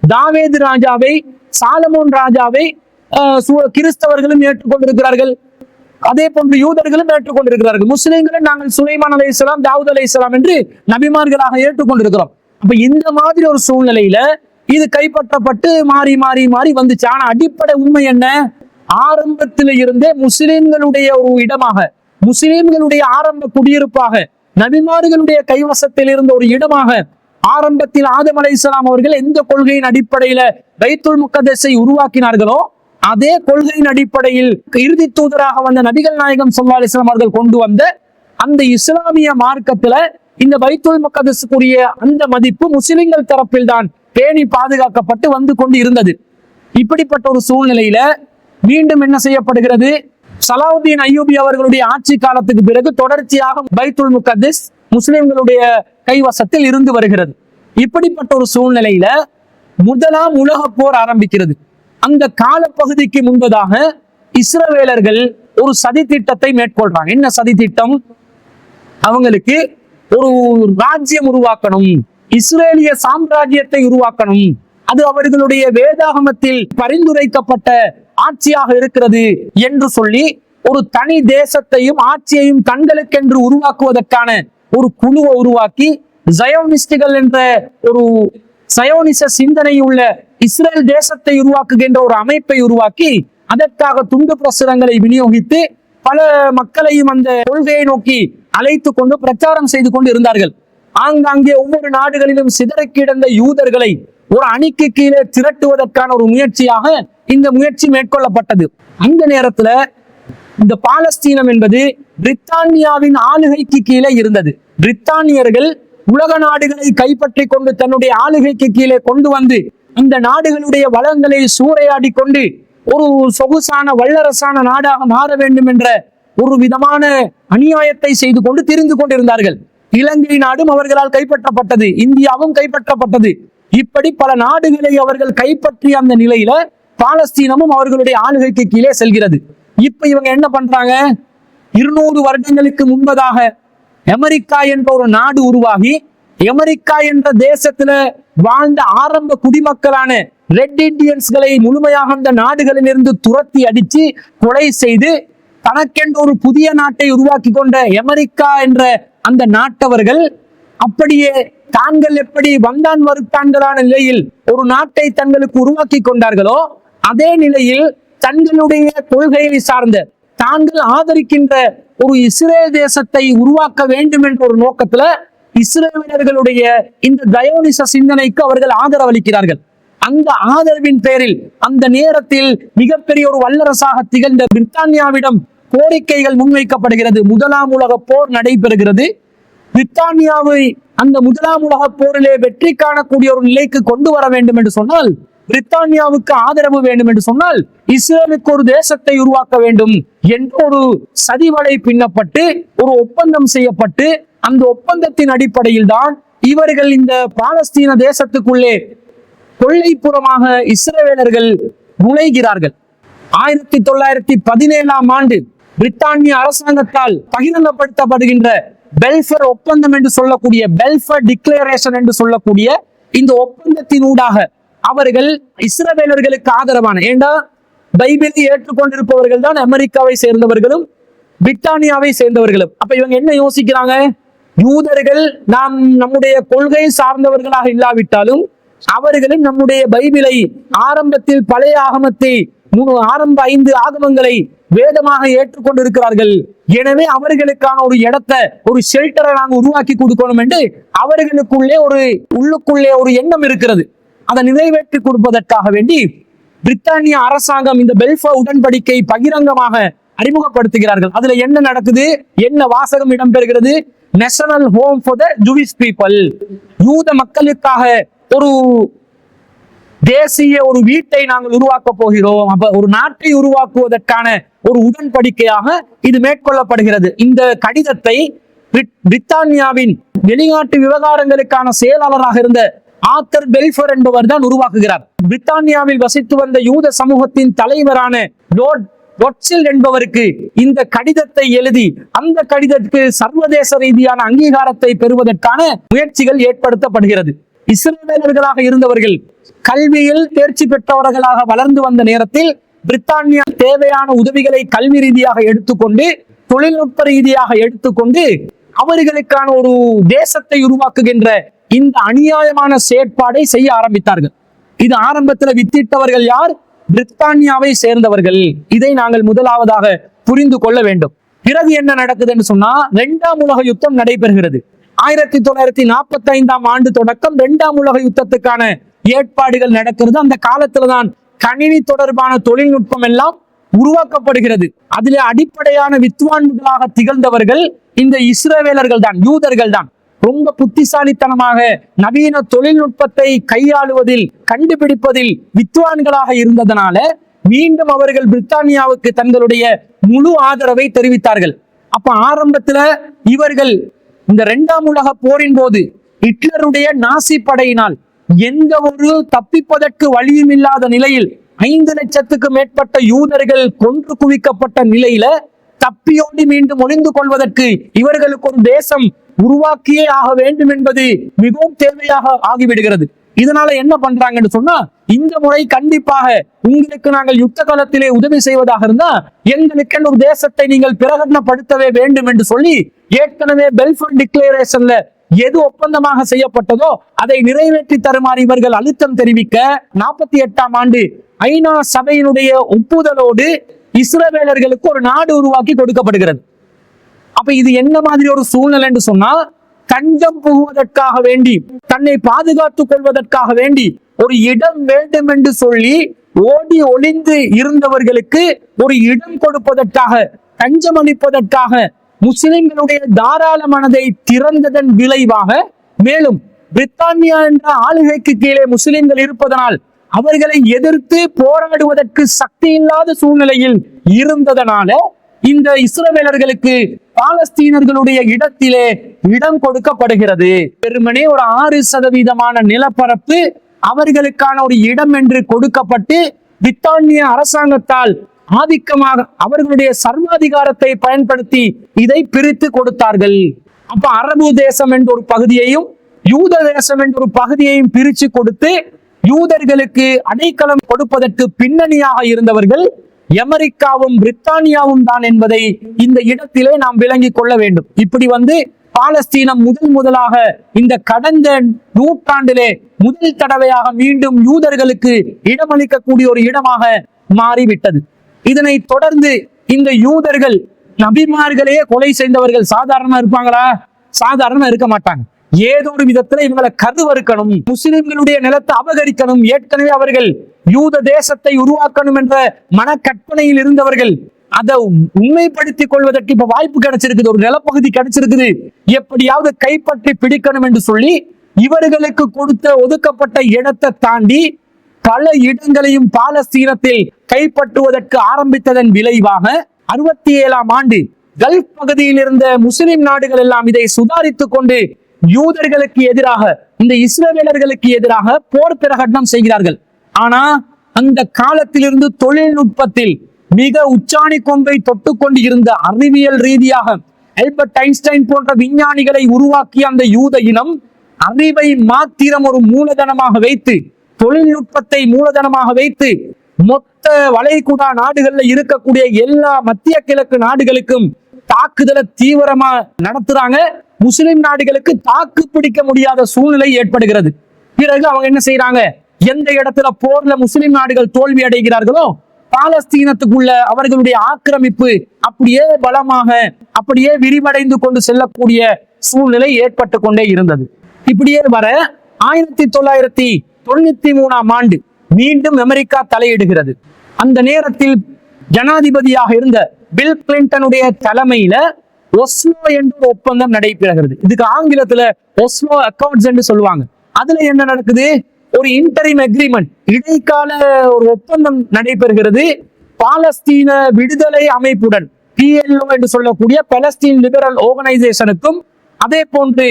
தாவீது ராஜாவை, சாலமோன் ராஜாவை கிறிஸ்தவர்களும் ஏற்றுக்கொண்டிருக்கிறார்கள், அதே போன்று யூதர்களும் ஏற்றுக்கொண்டிருக்கிறார்கள். முஸ்லிம்களும் நாங்கள் சுலைமான் அலைஹிஸ்ஸலாம், தாவூத் அலைஹிஸ்ஸலாம் என்று நபிமார்களாக ஏற்றுக்கொண்டிருக்கிறோம். அப்ப இந்த மாதிரி ஒரு சூழ்நிலையில இது கைப்பற்றப்பட்டு மாறி மாறி மாறி வந்துச்சு. ஆனா அடிப்படை உண்மை என்ன? ஆரம்பத்தில இருந்தே முஸ்லிம்களுடைய ஒரு இடமாக, முஸ்லிம்களுடைய ஆரம்ப குடியிருப்பாக, நபிமார்களுடைய கைவசத்தில் இருந்த ஒரு இடமாக ஆரம்பத்தில் ஆதம் அலைஹிஸ்ஸலாம் அவர்கள் எந்த கொள்கையின் அடிப்படையில பைத்துல் முக்கத்தஸை உருவாக்கினார்களோ அதே கொள்கையின் அடிப்படையில் இறுதி தூதராக வந்த நபிகள் நாயகம் ஸல்லல்லாஹு அலைஹி வஸல்லம் அவர்கள் கொண்டு வந்த அந்த இஸ்லாமிய மார்க்கத்துல இந்த பைத்துல் முக்கத்தஸுக்குரிய அந்த மதிப்பு முஸ்லிம்கள் தரப்பில் தான் பேணி பாதுகாக்கப்பட்டு வந்து கொண்டு இருந்தது. இப்படிப்பட்ட ஒரு சூழ்நிலையில மீண்டும் என்ன செய்யப்படுகிறது? சலாவுத்தீன் அய்யூபி அவர்களுடைய ஆட்சி காலத்துக்கு பிறகு தொடர்ச்சியாக பைத்துல் முக்கத்தஸ் முஸ்லிம்களுடைய கைவசத்தில் இருந்து வருகிறது. இப்படிப்பட்ட ஒரு சூழ்நிலையில முதலாம் உலக போர் ஆரம்பிக்கிறது. அந்த காலப்பகுதிக்கு முன்பதாக இஸ்ரவேலர்கள் ஒரு சதி திட்டத்தை மேற்கொள்றாங்க. என்ன சதி திட்டம்? அவங்களுக்கு ஒரு ராஜ்யம் உருவாக்கணும், இஸ்ரேலிய சாம்ராஜ்யத்தை உருவாக்கணும், அது அவர்களுடைய வேதாகமத்தில் பரிந்துரைக்கப்பட்ட ஆட்சியாக இருக்கிறது என்று சொல்லி ஒரு தனி தேசத்தையும் ஆட்சியையும் தங்களுக்கென்று உருவாக்குவதற்கான ஒரு குழுவை உருவாக்கி ஜயோனிஸ்டுகள் என்ற ஒரு சயோனிச சிந்தனை உள்ள இஸ்ரேல் தேசத்தை உருவாக்குகின்ற ஒரு அமைப்பை உருவாக்கி அதற்காக துண்டு பிரசுரங்களை விநியோகித்து பல மக்களையும் அந்த கொள்கையை நோக்கி அழைத்து கொண்டு பிரச்சாரம் செய்து கொண்டு இருந்தார்கள். ஆங்காங்கே ஒவ்வொரு நாடுகளிலும் சிதறி கிடந்த யூதர்களை ஒரு அணிக்கு கீழே திரட்டுவதற்கான ஒரு முயற்சியாக இந்த முயற்சி மேற்கொள்ளப்பட்டது. அந்த நேரத்துல இந்த பாலஸ்தீனம் என்பது பிரித்தானியாவின் ஆளுகைக்கு கீழே இருந்தது. பிரித்தானியர்கள் உலக நாடுகளை கைப்பற்றி கொண்டு தன்னுடைய ஆளுகைக்கு கீழே கொண்டு வந்து இந்த நாடுகளுடைய வளங்களை சூறையாடி கொண்டு ஒரு சொகுசான வல்லரசான நாடாக மாற வேண்டும் என்ற ஒரு விதமான அநியாயத்தை செய்து கொண்டு திரிந்து கொண்டிருந்தார்கள். இலங்கை நாடும் அவர்களால் கைப்பற்றப்பட்டது, இந்தியாவும் கைப்பற்றப்பட்டது. இப்படி பல நாடுகளை அவர்கள் கைப்பற்றிய அந்த நிலையில பாலஸ்தீனமும் அவர்களுடைய ஆளுகைக்கு கீழே செல்கிறது. இப்ப இவங்க என்ன பண்றாங்க? 200 வருடங்களுக்கு முன்பதாக அமெரிக்கா என்ற ஒரு நாடு உருவாகி அமெரிக்கா என்ற தேசத்துல வாழ்ந்த ஆரம்ப குடிமக்களான ரெட் இண்டியன்ஸ்களை முழுமையாக அந்த நாடுகளில் இருந்து துரத்தி அடிச்சு கொலை செய்து தனக்கென்ற ஒரு புதிய நாட்டை உருவாக்கி கொண்ட அமெரிக்கா என்ற அந்த நாட்டவர்கள் அப்படியே தாங்கள் எப்படி வந்தான் வருத்தான்களான நிலையில் ஒரு நாட்டை தங்களுக்கு உருவாக்கி கொண்டார்களோ அதே நிலையில் தங்களுடைய கொள்கையை சார்ந்த தாங்கள் ஆதரிக்கின்ற ஒரு இஸ்ரேல் தேசத்தை உருவாக்க வேண்டும் என்ற ஒரு நோக்கத்துல இஸ்ரேலியர்களுடைய இந்த தயோனிச சிந்தனைக்கு அவர்கள் ஆதரவளிக்கிறார்கள். அந்த ஆதரவின் பேரில் அந்த நேரத்தில் மிகப்பெரிய ஒரு வல்லரசாக திகழ்ந்த பிரித்தானியாவிடம் கோரிக்கைகள் முன்வைக்கப்படுகிறது. முதலாம் உலக போர் நடைபெறுகிறது. பிரித்தானியாவை அந்த முதலாம் உலக போரிலே வெற்றி காணக்கூடிய ஒரு நிலைக்கு கொண்டு வர வேண்டும் என்று சொன்னால், பிரித்தானியாவுக்கு ஆதரவு வேண்டும் என்று சொன்னால் இஸ்ரேலுக்கு ஒரு தேசத்தை உருவாக்க வேண்டும் என்ற ஒரு சதிவலை பின்னப்பட்டு ஒரு ஒப்பந்தம் செய்யப்பட்டு அந்த ஒப்பந்தத்தின் அடிப்படையில் தான் இவர்கள் இந்த பாலஸ்தீன தேசத்துக்குள்ளே கொள்ளைப்புறமாக இஸ்ரவேலர்கள் நுழைகிறார்கள். 1917ஆம் ஆண்டு பிரித்தானிய அரசாங்கத்தால் பகிரங்கப்படுத்தப்படுகின்ற பெல்ஃபர் ஒப்பந்தம் என்று சொல்லக்கூடிய பெல்ஃபர் டிக்ளரேஷன் என்று சொல்லக்கூடிய இந்த ஒப்பந்தத்தினூடாக அவர்கள் இஸ்ரவேலர்களுக்கு ஆதரவான, ஏண்டா பைபிளை ஏற்றுக்கொண்டிருப்பவர்கள் தான் அமெரிக்காவை சேர்ந்தவர்களும் பிரித்தானியாவை சேர்ந்தவர்களும். அப்ப இவங்க என்ன யோசிக்கிறாங்க? யூதர்கள் நாம் நம்முடைய கொள்கை சார்ந்தவர்களாக இல்லாவிட்டாலும் அவர்களும் நம்முடைய பைபிளை ஆரம்பத்தில் பழைய ஆகமத்தை ஆரம்ப 5 ஆகமங்களை வேதமாக ஏற்றுக்கொண்டிருக்கிறார்கள். எனவே அவர்களுக்கான ஒரு இடத்தை ஒரு ஷெல்டரை நாங்கள் உருவாக்கி கொடுக்கணும் என்று அவர்களுக்குள்ளே உள்ளுக்குள்ளே ஒரு எண்ணம் இருக்கிறது. அதை நிறைவேற்றி கொடுப்பதற்காக வேண்டி பிரித்தானிய அரசாங்கம் இந்த பெல்ஃபர் உடன்படிக்கை பகிரங்கமாக அறிமுகப்படுத்துகிறார்கள். அதுல என்ன நடக்குது, என்ன வாசகம் இடம்பெறுகிறது? National home for the Jewish people, யூத மக்களுக்காக ஒரு தேசிய ஒரு வீட்டை நாங்கள் உருவாக்க போகிறோம். அப்ப ஒரு நாட்டை உருவாக்குவதற்கான ஒரு உடன்படிக்கையாக இது மேற்கொள்ளப்படுகிறது. இந்த கடிதத்தை பிரித்தானியாவின் வெளிநாட்டு விவகாரங்களுக்கான செயலாளராக இருந்த ஆர்தர் பெல்ஃபர் என்பவர் தான் உருவாக்குகிறார். பிரித்தானியாவில் வசித்து வந்த யூத சமூகத்தின் தலைவரான லார்ட் ரொத்ஷில்ட் என்பவருக்கு இந்த கடிதத்தை எழுதி அந்த கடிதத்துக்கு சர்வதேச ரீதியான அங்கீகாரத்தை பெறுவதற்கான முயற்சிகள் ஏற்படுத்தப்படுகிறது. இஸ்ரேலர்களாக இருந்தவர்கள் கல்வியில் தேர்ச்சி பெற்றவர்களாக வளர்ந்து வந்த நேரத்தில் பிரித்தானியா தேவையான உதவிகளை கல்வி ரீதியாக எடுத்துக்கொண்டு தொழில்நுட்ப ரீதியாக எடுத்துக்கொண்டு அவர்களுக்கான ஒரு தேசத்தை உருவாக்குகின்ற இந்த அநியாயமான செயற்பாடை செய்ய ஆரம்பித்தார்கள். இது ஆரம்பத்தில் வித்திட்டவர்கள் யார்? பிரித்தானியாவை சேர்ந்தவர்கள். இதை நாங்கள் முதலாவதாக புரிந்து கொள்ள வேண்டும். பிறகு என்ன நடக்குதுன்னு சொன்னா, 2ஆம் உலக யுத்தம் நடைபெறுகிறது. 1945ஆம் ஆண்டு தொடக்கம் 2ஆம் உலக யுத்தத்துக்கான ஏற்பாடுகள் நடக்கிறது. அந்த காலத்துலதான் கணினி தொடர்பான தொழில்நுட்பம் எல்லாம் உருவாக்கப்படுகிறது. அதிலே அடிப்படையான வித்வான்களாக திகழ்ந்தவர்கள் இந்த இஸ்ரவேலர்கள் தான், யூதர்கள் தான். ரொம்ப புத்திசாலித்தனமாக நவீன தொழில்நுட்பத்தை கையாளுவதில், கண்டுபிடிப்பதில் வித்வான்களாக இருந்ததனால மீண்டும் அவர்கள் பிரித்தானியாவுக்கு தங்களுடைய முழு ஆதரவை தெரிவித்தார்கள். அப்ப ஆரம்பத்துல இவர்கள் இந்த 2ஆம் உலக போரின் போது ஹிட்லருடைய நாசி படையினால் எந்த ஒரு தப்பிப்பதற்கு வழியும் இல்லாத நிலையில் 5 லட்சத்துக்கு மேற்பட்ட யூதர்கள் கொன்று குவிக்கப்பட்ட நிலையில தப்பியோடி மீண்டும் ஒளிந்து கொள்வதற்கு இவர்களுக்கு ஒரு தேசம் உருவாக்கியே ஆக வேண்டும் என்பது மிகவும் தேவையாக ஆகிவிடுகிறது. இதனால என்ன பண்றாங்கன்னு சொன்னா, இந்த முறை கண்டிப்பாக உங்களுக்கு நாங்கள் யுத்த காலத்திலே உதவி செய்வதாக இருந்தா எங்களுக்கு ஒரு தேசத்தை நீங்கள் பிரகடனப்படுத்தவே வேண்டும் என்று சொல்லி ஏற்கனவே பெல்ஃபர் டிக்ளரேஷன்ல எது ஒப்பந்தமாக செய்யப்பட்டதோ அதை நிறைவேற்றி தருமாறு இவர்கள் அழுத்தம் தெரிவிக்க 48ஆம் ஆண்டு ஐநா சபையினுடைய ஒப்புதலோடு இஸ்ரவேலர்களுக்கு ஒரு நாடு உருவாக்கி கொடுக்கப்படுகிறது. அப்ப இது என்ன மாதிரி ஒரு சூழ்நிலை என்று சொன்னா, தஞ்சம் புகுவதற்காக வேண்டி, தன்னை பாதுகாத்துக் கொள்வதற்காக வேண்டி ஒரு இடம் வேண்டும் என்று சொல்லி ஓடி ஒளிந்து இருந்தவர்களுக்கு ஒரு இடம் கொடுப்பதற்காக, தஞ்சம் அளிப்பதற்காக முஸ்லிம்களுடைய தாராள மனதை திறந்ததன் விளைவாக, மேலும் பிரித்தானியா என்ற ஆளுகைக்கு கீழே முஸ்லிம்கள் இருப்பதனால் அவர்களை எதிர்த்து போராடுவதற்கு சக்தி இல்லாத சூழ்நிலையில் இருந்ததனால இந்த இஸ்ரவேலர்களுக்கு பாலஸ்தீனர்களுடைய இடத்திலே இடம் கொடுக்கப்படுகிறது. வெறுமனே ஒரு 6% நிலப்பரப்பு அவர்களுக்கான ஒரு இடம் என்று கொடுக்கப்பட்டு பிரித்தானிய அரசாங்கத்தால் ஆதிக்கமாக அவர்களுடைய சர்வாதிகாரத்தை பயன்படுத்தி இதை பிரித்து கொடுத்தார்கள். அப்ப அரபு தேசம் என்ற ஒரு பகுதியையும் யூத தேசம் என்ற ஒரு பகுதியையும் பிரித்து கொடுத்து யூதர்களுக்கு அடைக்கலம் கொடுப்பதற்கு பின்னணியாக இருந்தவர்கள் அமெரிக்காவும் பிரித்தானியாவும் தான் என்பதை இந்த இடத்திலே நாம் விளங்கிக் கொள்ள வேண்டும். இப்படி பாலஸ்தீனம் முதலாக இந்த கடந்த நூற்றாண்டிலே முதல் தடவையாக மீண்டும் யூதர்களுக்கு இடமளிக்கக்கூடிய ஒரு இடமாக மாறிவிட்டது. இதனை தொடர்ந்து இந்த யூதர்கள் நபிமார்களே கொலை செய்தவர்கள். சாதாரணமா இருப்பாங்களா? சாதாரணமா இருக்க மாட்டாங்க. ஏதோ ஒரு விதத்துல இவங்களை கருவறுக்கணும், முஸ்லிம்களுடைய நிலத்தை அபகரிக்கணும். ஏற்கனவே அவர்கள் யூத தேசத்தை உருவாக்கணும் என்ற மனக்கற்பனையில் இருந்தவர்கள். அதை உண்மைப்படுத்திக் கொள்வதற்கு இப்ப வாய்ப்பு கிடைச்சிருக்குது, ஒரு நிலப்பகுதி கிடைச்சிருக்குது, எப்படியாவது கைப்பற்றி பிடிக்கணும் என்று சொல்லி இவர்களுக்கு கொடுத்த ஒதுக்கப்பட்ட இடத்தை தாண்டி பல இடங்களையும் பாலஸ்தீனத்தில் கைப்பற்றுவதற்கு ஆரம்பித்ததன் விளைவாக 67ஆம் ஆண்டு கல்ஃப் பகுதியில் இருந்த முஸ்லிம் நாடுகள் எல்லாம் இதை சுதாரித்துக் கொண்டு யூதர்களுக்கு எதிராக, இந்த இஸ்ரவேலர்களுக்கு எதிராக போர் பிரகடனம் செய்கிறார்கள். ஆனா அந்த காலத்திலிருந்து தொழில்நுட்பத்தில் மிக உச்சாணி கொம்பை தொட்டுக்கொண்டு இருந்த அறிவியல் ரீதியாக ஆல்பர்ட் ஐன்ஸ்டைன் போன்ற விஞ்ஞானிகளை உருவாக்கிய அந்த யூத இனம் அறிவை மாத்திரம் ஒரு மூலதனமாக வைத்து, தொழில்நுட்பத்தை மூலதனமாக வைத்து மொத்த வளைகுடா நாடுகள்ல இருக்கக்கூடிய எல்லா மத்திய கிழக்கு நாடுகளுக்கும் தாக்குதலை தீவிரமா நடத்துறாங்க. முஸ்லிம் நாடுகளுக்கு தாக்கு பிடிக்க முடியாத சூழ்நிலை ஏற்படுகிறது. பிறகு அவங்க என்ன செய்யறாங்க? எந்த இடத்துல போர்ல முஸ்லிம் நாடுகள் தோல்வி அடைகிறார்களோ பாலஸ்தீனத்துக்குள்ள அவர்களுடைய ஆக்கிரமிப்பு அப்படியே பலமாக அப்படியே விரிவடைந்து கொண்டு செல்லக்கூடிய சூழ்நிலை ஏற்பட்டு கொண்டே இருந்தது. இப்படியே வர 1993ஆம் ஆண்டு மீண்டும் அமெரிக்கா தலையிடுகிறது. அந்த நேரத்தில் ஜனாதிபதியாக இருந்த பில் கிளின்டனுடைய தலைமையில ஒஸ்லோ என்ற ஒரு ஒப்பந்தம் நடைபெறுகிறது. இதுக்கு ஆங்கிலத்துல ஒஸ்லோ அக்கவுண்ட்ஸ் என்று சொல்லுவாங்க. அதுல என்ன நடக்குது? ஒரு இன்டரிம் அக்ரிமெண்ட், இடைக்கால ஒரு ஒப்பந்தம் நடைபெறுகிறது பாலஸ்தீன விடுதலை அமைப்புடன், PLO என்று சொல்லக்கூடிய பாலஸ்தீன் லிபரல் ஆர்கனைசேஷனுக்கும் அதே போன்று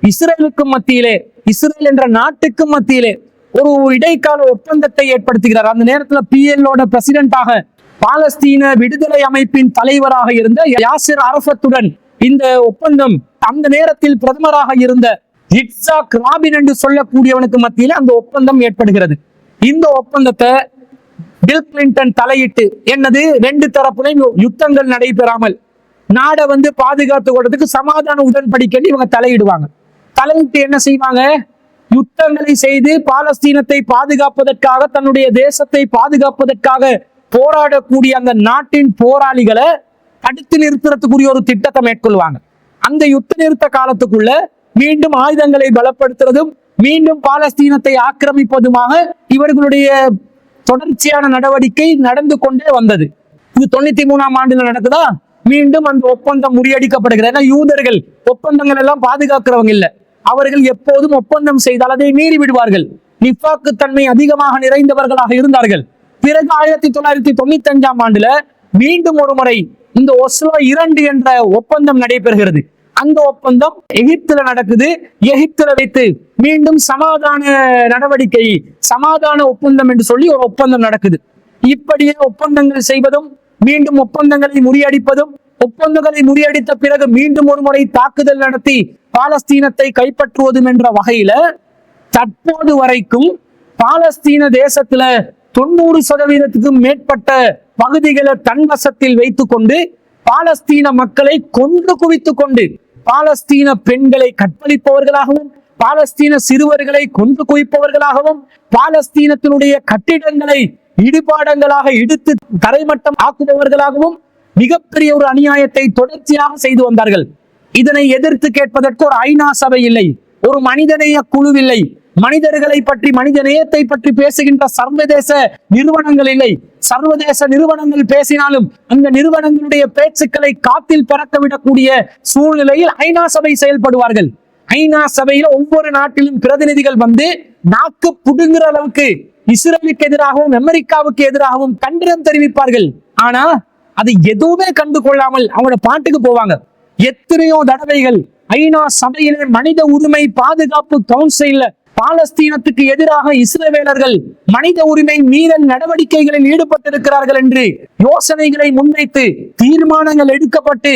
இஸ்ரேலுக்கும் மத்தியிலே, இஸ்ரேல் என்ற நாட்டுக்கும் மத்தியிலே ஒரு இடைக்கால ஒப்பந்தத்தை ஏற்படுத்துகிறார். அந்த நேரத்தில் PLO பிரசிடென்டாக பாலஸ்தீன விடுதலை அமைப்பின் தலைவராக இருந்த யாசிர் அரஃபத்துடன் இந்த ஒப்பந்தம், அந்த நேரத்தில் பிரதமராக இருந்த இட்சாக் ராபின் என்று சொல்லக்கூடியவனுக்கு மத்தியில் அந்த ஒப்பந்தம் ஏற்படுகிறது. இந்த ஒப்பந்தத்தை பில் கிளின்டன் தலையிட்டு, என்னது, ரெண்டு தரப்புலையும் யுத்தங்கள் நடைபெறாமல் நாடை பாதுகாத்து கொடுறதுக்கு சமாதான உடன்படிக்கை இவங்க தலையிடுவாங்க. தலையிட்டு என்ன செய்வாங்க? யுத்தங்களை செய்து பாலஸ்தீனத்தை பாதுகாப்பதற்காக, தன்னுடைய தேசத்தை பாதுகாப்பதற்காக போராடக்கூடிய அந்த நாட்டின் போராளிகளை தடுத்து நிறுத்துறதுக்குரிய ஒரு திட்டத்தை மேற்கொள்வாங்க. அந்த யுத்த நிறுத்த காலத்துக்குள்ள மீண்டும் ஆயுதங்களை பலப்படுத்துறதும் மீண்டும் பாலஸ்தீனத்தை ஆக்கிரமிப்பதுமாக இவர்களுடைய தொடர்ச்சியான நடவடிக்கை நடந்து கொண்டே வந்தது. இது 93ஆம் ஆண்டுல நடக்குதா? மீண்டும் அந்த ஒப்பந்தம் முறியடிக்கப்படுகிறது. ஏன்னா யூதர்கள் ஒப்பந்தங்கள் எல்லாம் பாதுகாக்கிறவங்க இல்ல, அவர்கள் எப்போதும் ஒப்பந்தம் செய்தால் அதை மீறி விடுவார்கள். நிஃபாக்கு தன்மை அதிகமாக நிறைந்தவர்களாக இருந்தார்கள். பிறகு 1995ஆம் ஆண்டுல மீண்டும் ஒரு முறை இந்த ஒஸ்லோ 2 என்ற ஒப்பந்தம் நடைபெறுகிறது. அந்த ஒப்பந்தம் எகிப்துல நடக்குது. எகிப்துல வைத்து மீண்டும் சமாதான நடவடிக்கை, சமாதான ஒப்பந்தம் என்று சொல்லி ஒரு ஒப்பந்தம் நடக்குது. இப்படியே ஒப்பந்தங்கள் செய்வதும் மீண்டும் ஒப்பந்தங்களை முறியடிப்பதும், ஒப்பந்தங்களை முறியடித்த பிறகு மீண்டும் ஒரு முறை தாக்குதல் நடத்தி பாலஸ்தீனத்தை கைப்பற்றுவதும் என்ற வகையில தற்போது வரைக்கும் பாலஸ்தீன தேசத்துல 90% மேற்பட்ட பகுதிகளை தன்வசத்தில் வைத்துக் கொண்டு பாலஸ்தீன மக்களை கொன்று குவித்துக் கொண்டு, பாலஸ்தீன பெண்களை கற்பழிப்பவர்களாகவும், பாலஸ்தீன சிறுவர்களை கொன்று குவிப்பவர்களாகவும், பாலஸ்தீனத்தினுடைய கட்டிடங்களை இடிபாடங்களாக இடித்து தரைமட்டம் ஆக்குபவர்களாகவும் மிகப்பெரிய ஒரு அநியாயத்தை தொடர்ச்சியாக செய்து வந்தார்கள். இதனை எதிர்த்து கேட்பதற்கு ஒரு ஐநா சபை இல்லை, ஒரு மனிதநேய குழு இல்லை, மனிதர்களை பற்றி, மனித நேயத்தை பற்றி பேசுகின்ற சர்வதேச நிறுவனங்கள் இல்லை. சர்வதேச நிறுவனங்கள் பேசினாலும் அந்த நிறுவனங்களுடைய பேச்சுக்களை காத்தில் பறக்க விடக்கூடிய சூழ்நிலையில் ஐநா சபை செயல்படுவார்கள். ஐநா சபையில ஒவ்வொரு நாட்டிலும் பிரதிநிதிகள் நாக்கு புடுங்குற அளவுக்கு இஸ்ரேலுக்கு எதிராகவும் அமெரிக்காவுக்கு எதிராகவும் கண்டனம் தெரிவிப்பார்கள். ஆனா அதை எதுவுமே கண்டு கொள்ளாமல் அவங்களோட பாட்டுக்கு போவாங்க. எத்தனையோ தடவைகள் ஐநா சபையிலே மனித உரிமை பாதுகாப்பு கவுன்சில்ல பாலஸ்தீனத்துக்கு எதிராக இஸ்ரவேலர்கள் மனித உரிமை மீறல் நடவடிக்கைகளில் ஈடுபட்டிருக்கிறார்கள் என்று யோசனைகளை முன்வைத்து தீர்மானங்கள் எடுக்கப்பட்டு,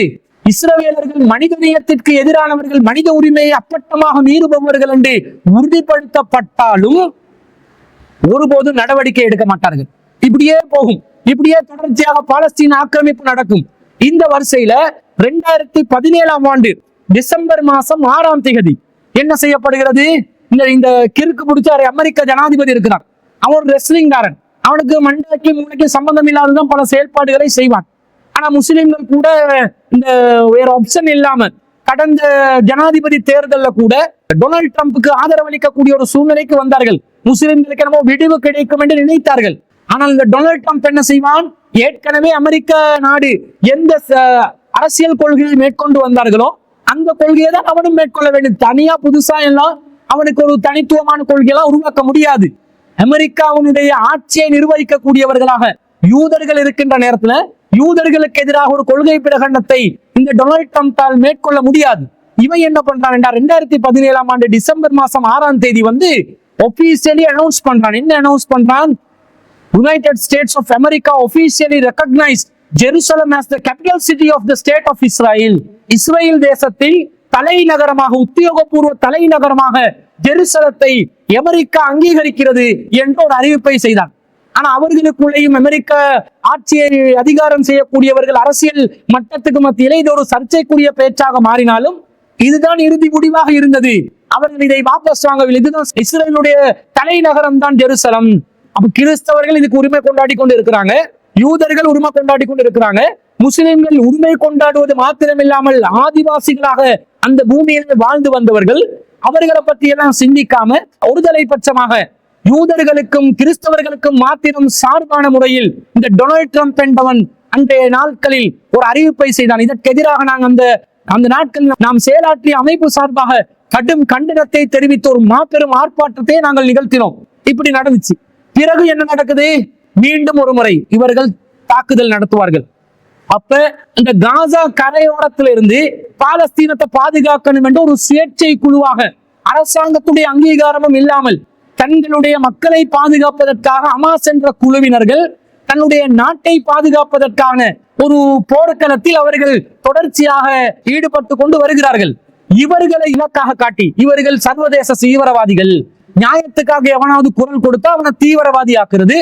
இஸ்ரவேலர்கள் மனித நேயத்திற்கு எதிரானவர்கள், மனித உரிமையை அப்பட்டமாக மீறுபவர்கள் என்று உறுதிப்படுத்தப்பட்டாலும் ஒருபோதும் நடவடிக்கை எடுக்க மாட்டார்கள். இப்படியே போகும். இப்படியே தொடர்ச்சியாக பாலஸ்தீன ஆக்கிரமிப்பு நடக்கும். இந்த வரிசையில 2017ஆம் ஆண்டு டிசம்பர் மாசம் 6ஆம் தேதி என்ன செய்யப்படுகிறது? இந்த கிறுக்கு பிடிச்சாரு அமெரிக்க ஜனாதிபதி இருக்கிறார். அவன் ஒரு ரெஸ்லிங்காரன். அவனுக்கு மண்டைக்கு மூளைக்கு சம்பந்தம் இல்லாததான் பல செயல்பாடுகளை செய்வான். ஆனா முஸ்லிம்கள் கூட இந்த வேற ஆப்ஷன் இல்லாம கடந்த ஜனாதிபதி தேர்தலில் கூட டொனால்டு ட்ரம்புக்கு ஆதரவளிக்கக்கூடிய ஒரு சூழ்நிலைக்கு வந்தார்கள். முஸ்லிம்களுக்கு என்னமோ விடிவு கிடைக்கும் என்று நினைத்தார்கள். ஆனால் இந்த டொனால்டு ட்ரம்ப் என்ன செய்வான்? ஏற்கனவே அமெரிக்க நாடு எந்த அரசியல் கொள்கையை மேற்கொண்டு வந்தார்களோ அந்த கொள்கையை தான் அவனும் மேற்கொள்ள வேண்டும். தனியா புதுசா எல்லாம் அவனுக்கு ஒரு தனித்துவமான கொள்கையெல்லாம் உருவாக்க முடியாது. அமெரிக்காவுடைய ஆட்சியை நிர்வகிக்கக்கூடியவர்களாக யூதர்கள் இருக்கின்ற நேரத்துல யூதர்களுக்கு எதிராக ஒரு கொள்கை பிரகடனத்தை இந்த டொனால்டு ட்ரம்பால் மேற்கொள்ள முடியாது. இவன் என்ன பண்றான் என்றால் 2017ஆம் ஆண்டு டிசம்பர் மாசம் 6ஆம் தேதி ஒபிஷியலி அனௌன்ஸ் பண்றான். என்ன அனௌன்ஸ் பண்றான்? United States of America officially recognized Jerusalem as the capital city of the state of Israel. Israel தேசத்தில் தலைநகரமாக, உத்தியோகபூர்வ தலைநகரமாக ஜெருசலத்தை அமெரிக்கா அங்கீகரிக்கிறது என்ற ஒரு அறிவிப்பை செய்தான். ஆனா அவர்களுக்குள்ளேயும் அமெரிக்க ஆட்சியை அதிகாரம் செய்யக்கூடியவர்கள் அரசியல் மட்டத்துக்கு மத்தியிலே இது ஒரு சர்ச்சைக்குரிய பேச்சாக மாறினாலும் இதுதான் இறுதி முடிவாக இருந்தது. அவர்கள் இதை வாபஸ் வாங்கவில்லை. இதுதான் இஸ்ரேலுடைய தலைநகரம் தான் ஜெருசலம். அப்ப கிறிஸ்தவர்கள் இதுக்கு உரிமை கொண்டாடி கொண்டு இருக்கிறாங்க, யூதர்கள் உரிமை கொண்டாடி கொண்டு இருக்கிறாங்க. முஸ்லிம்கள் உரிமை கொண்டாடுவது மாத்திரமில்லாமல் ஆதிவாசிகளாக அந்த பூமியில் வாழ்ந்து வந்தவர்கள், அவர்களை பற்றி எல்லாம் சிந்திக்காம ஒருதலை பட்சமாக யூதர்களுக்கும் கிறிஸ்தவர்களுக்கும் மாத்திரம் சார்பான முறையில் இந்த டொனால்டு ட்ரம்ப் என்பவன் அன்றைய நாட்களில் ஒரு அறிவிப்பை செய்தான். இதற்கு எதிராக நாங்கள் அந்த நாட்களில் நாம் செயலாற்றிய அமைப்பு சார்பாக கடும் கண்டனத்தை தெரிவித்த ஒரு மாபெரும் ஆர்ப்பாட்டத்தை நாங்கள் நிகழ்த்தினோம். இப்படி நடந்துச்சு. பிறகு என்ன நடக்குது? மீண்டும் ஒரு முறை இவர்கள் தாக்குதல் நடத்துவார்கள். அப்ப இந்த காசா கரையோரத்திலிருந்து பாலஸ்தீனத்தை பாதுகாக்கணும் என்ற ஒரு சுயேட்சை குழுவாக, அரசாங்கத்துடைய அங்கீகாரமும் இல்லாமல் தங்களுடைய மக்களை பாதுகாப்பதற்காக ஹமாஸ் என்ற குழுவினர்கள் தன்னுடைய நாட்டை பாதுகாப்பதற்கான ஒரு போர்க்களத்தில் அவர்கள் தொடர்ச்சியாக ஈடுபட்டு கொண்டு வருகிறார்கள். இவர்களை இலக்காக காட்டி இவர்கள் சர்வதேச தீவிரவாதிகள், நியாயத்துக்காக எவனாவது குரல் கொடுத்தா அவனை தீவிரவாதி ஆக்குறது,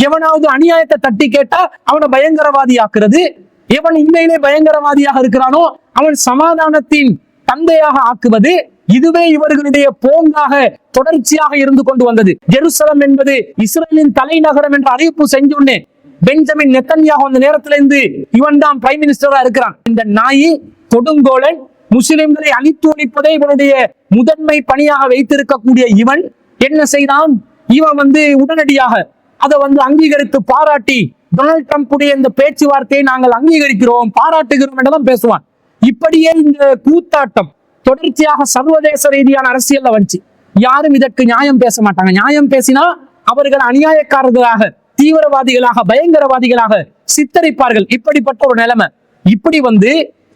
எவனாவது அநியாயத்தை தட்டி கேட்டா அவனை பயங்கரவாதி ஆக்குறது, எவன் உண்மையிலே பயங்கரவாதியாக இருக்கிறானோ அவன் சமாதானத்தின் தந்தையாக ஆக்குவது, இதுவே இவர்களுடைய போங்காக தொடர்ச்சியாக இருந்து கொண்டு வந்தது. ஜெருசலம் என்பது இஸ்ரேலின் தலைநகரம் என்ற அறிவிப்பு செஞ்சோன்னே பெஞ்சமின் நெத்தன்யாகு அந்த நேரத்துல இருந்து இவன் தான் பிரைம் மினிஸ்டரா இருக்கிறான். இந்த நாயி கொடுங்கோலன் முஸ்லிம்களை அழித்து ஒழிப்பதை இவனுடைய முதன்மை பணியாக வைத்திருக்கக்கூடிய இவன் என்ன செய்தான்? இவன் உடனடியாக அதை அங்கீகரித்து பாராட்டி டொனால்ட் ட்ரம்புடைய இந்த பேச்சுவார்த்தையை நாங்கள் அங்கீகரிக்கிறோம், பாராட்டுகிறோம் என்றெல்லாம் பேசுவான். இப்படியே இந்த கூத்தாட்டம் தொடர்ச்சியாக சர்வதேச ரீதியான அரசியல்ல வந்துச்சு. யாரும் இதற்கு நியாயம் பேச மாட்டாங்க. நியாயம் பேசினா அவர்கள் அநியாயக்காரர்களாக, தீவிரவாதிகளாக, பயங்கரவாதிகளாக சித்தரிப்பார்கள். இப்படிப்பட்ட ஒரு நிலைமை. இப்படி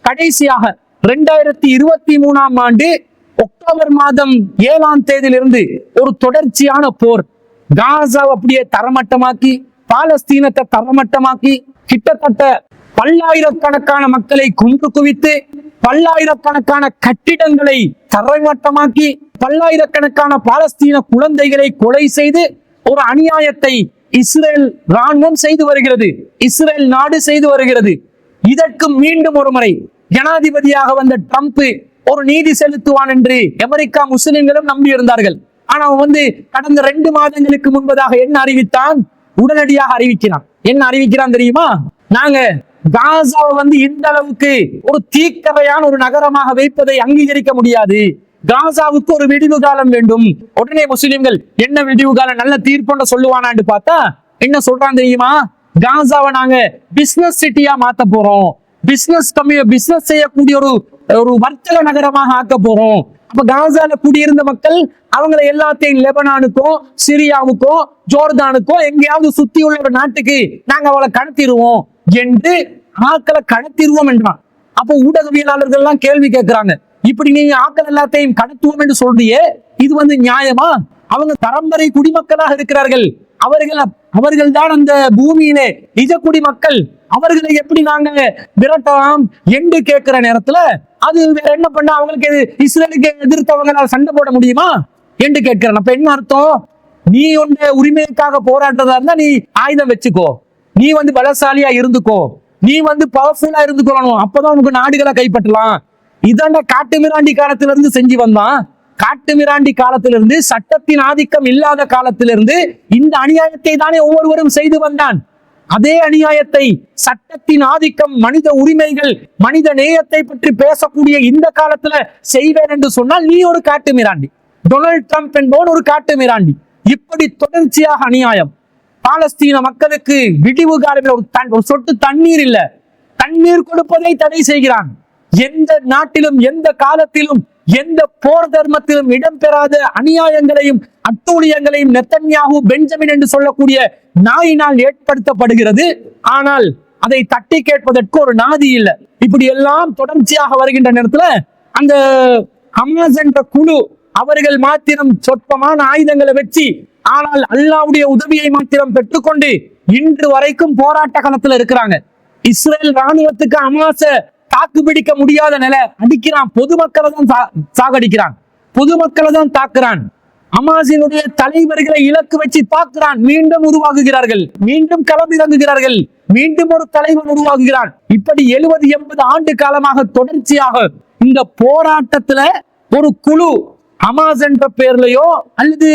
கடைசியாக 2023ஆம் ஆண்டு அக்டோபர் மாதம் 7ஆம் தேதியிலிருந்து ஒரு தொடர்ச்சியான போர் காசாவை அப்படியே தரமட்டமாக்கி, பாலஸ்தீனத்தை தரமட்டமாக்கி, கிட்டத்தட்ட பல்லாயிரக்கணக்கான மக்களை குன்று குவித்து, பல்லாயிரக்கணக்கான கட்டிடங்களை தரைமட்டமாக்கி, பல்லாயிரக்கணக்கான பாலஸ்தீன குழந்தைகளை கொலை செய்து ஒரு அநியாயத்தை இஸ்ரேல் ராணுவம் செய்து வருகிறது, இஸ்ரேல் நாடு செய்து வருகிறது. இதற்கு மீண்டும் ஒரு முறை ஜனாதிபதியாக வந்த ட்ரம்ப் ஒரு நீதி செலுத்துவான் என்று அமெரிக்கா முஸ்லிம்களும் நம்பி இருந்தார்கள். ஆனா கடந்த 2 மாதங்களுக்கு முன்பதாக என்ன அறிவித்தான்? உடனடியாக அறிவிக்கிறான். என்ன அறிவிக்கிறான் தெரியுமா? நாங்க காசாவை இந்த அளவுக்கு ஒரு தீக்கரையான ஒரு நகரமாக வைப்பதை அங்கீகரிக்க முடியாது, காசாவுக்கு ஒரு விடிவு காலம் வேண்டும். உடனே முஸ்லிம்கள் என்ன விடிவு காலம், நல்ல தீர்ப்பு சொல்லுவானான்னு பார்த்தா என்ன சொல்றான் தெரியுமா? காசாவை நாங்க பிசினஸ் சிட்டியா மாத்த போறோம், பிசினஸ் செய்யக்கூடிய ஒரு வர்த்தக நகரமாக ஆக்க போறோம். அப்ப காசால குடியிருந்த மக்கள் அவங்களை எல்லாத்தையும் லெபனானுக்கோ, சிரியாவுக்கோ, ஜோர்தானுக்கோ எங்கேயாவது சுத்தி உள்ள ஒரு நாட்டுக்கு நாங்க அவளை கடத்திடுவோம் என்று ஆக்களை கடத்திடுவோம் என்றான். அப்போ ஊடகவியலாளர்கள் எல்லாம் கேள்வி கேட்கிறாங்க, இப்படி நீங்க ஆக்கள் எல்லாத்தையும் கடத்துவோம் என்று சொல்றியே, இது நியாயமா? அவங்க பரம்பரை குடிமக்களாக இருக்கிறார்கள், அவர்கள் தான் அந்த பூமியிலே நிஜ குடிமக்கள், அவர்களை எப்படி நாங்க விரட்டலாம் என்று கேட்கிற நேரத்துல அது வேற என்ன பண்ண, அவங்களுக்கு இஸ்ரேலுக்கு எதிர்த்தவங்களால் சண்டை போட முடியுமா என்று கேட்கிறேன். அப்ப என்ன அர்த்தம்? நீ உரிமைக்காக போராட்டதா இருந்தா நீ ஆயுதம் வச்சுக்கோ, நீ பலசாலியா இருந்துக்கோ, நீ பவர்ஃபுல்லா இருந்துக்கொள்ளணும், அப்பதான் உனக்கு நாடுகளை கைப்பற்றலாம். இதாண்ட காட்டு மிராண்டி காலத்திலிருந்து செஞ்சு வந்தான். காட்டு மிராண்டி காலத்திலிருந்து, சட்டத்தின் ஆதிக்கம் இல்லாத காலத்திலிருந்து இந்த அநியாயத்தை தானே ஒவ்வொருவரும் செய்து வந்தான். அதே அநியாயத்தை, சட்டத்தின் ஆதிக்கம், மனித உரிமைகள், மனித நேயத்தை பற்றி பேசக்கூடிய இந்த காலத்துல செய்வேன் என்று சொன்னால் நீ ஒரு காட்டு மிராண்டி. டொனால்ட் ட்ரம்ப் என்பவன் ஒரு காட்டு மிராண்டி. இப்படி தொடர்ச்சியாக அநியாயம். பாலஸ்தீன மக்களுக்கு விடிவு காலத்தில் ஒரு சொட்டு தண்ணீர் இல்ல, தண்ணீர் கொடுப்பதை தடை செய்கிறான். எந்த நாட்டிலும், எந்த காலத்திலும், எந்த போர் தர்மத்திலும் இடம்பெறாத அநியாயங்களையும் அட்டூழியங்களையும் நெத்தன்யாகு, பெஞ்சமின் என்று சொல்லக்கூடிய நாயினால் ஏற்படுத்தப்படுகிறது. ஆனால் அதை தட்டி கேட்பதற்கு ஒரு நாதி இல்லை. இப்படி எல்லாம் தொடர்ச்சியாக வருகின்ற நேரத்துல அந்த ஹமாஸ் என்ற குழு அவர்கள் மாத்திரம் சொற்பமான ஆயுதங்களை வச்சு, ஆனால் அல்லாஹ்வுடைய உதவியை மாத்திரம் பெற்றுக்கொண்டு இன்று வரைக்கும் போராட்ட களத்துல இருக்கிறாங்க. இஸ்ரேல் ராணுவத்துக்கு ஹமாஸ தாக்கு பிடிக்க முடியாத நிலை, அடிக்கிறான், பொதுமக்களை தான் சாகடிக்கிறான், பொதுமக்களை தான் தாக்குறான். ஹமாஸினுடைய தலைவர்களை இலக்கு வச்சு தாக்குறான். மீண்டும் உருவாகுகிறார்கள், மீண்டும் களமிறங்குகிறார்கள், மீண்டும் ஒரு தலைவன் உருவாகுகிறான். இப்படி 70-80 ஆண்டு காலமாக தொடர்ச்சியாக இந்த போராட்டத்துல ஒரு குழு ஹமாஸ் என்ற பெயர்லையோ அல்லது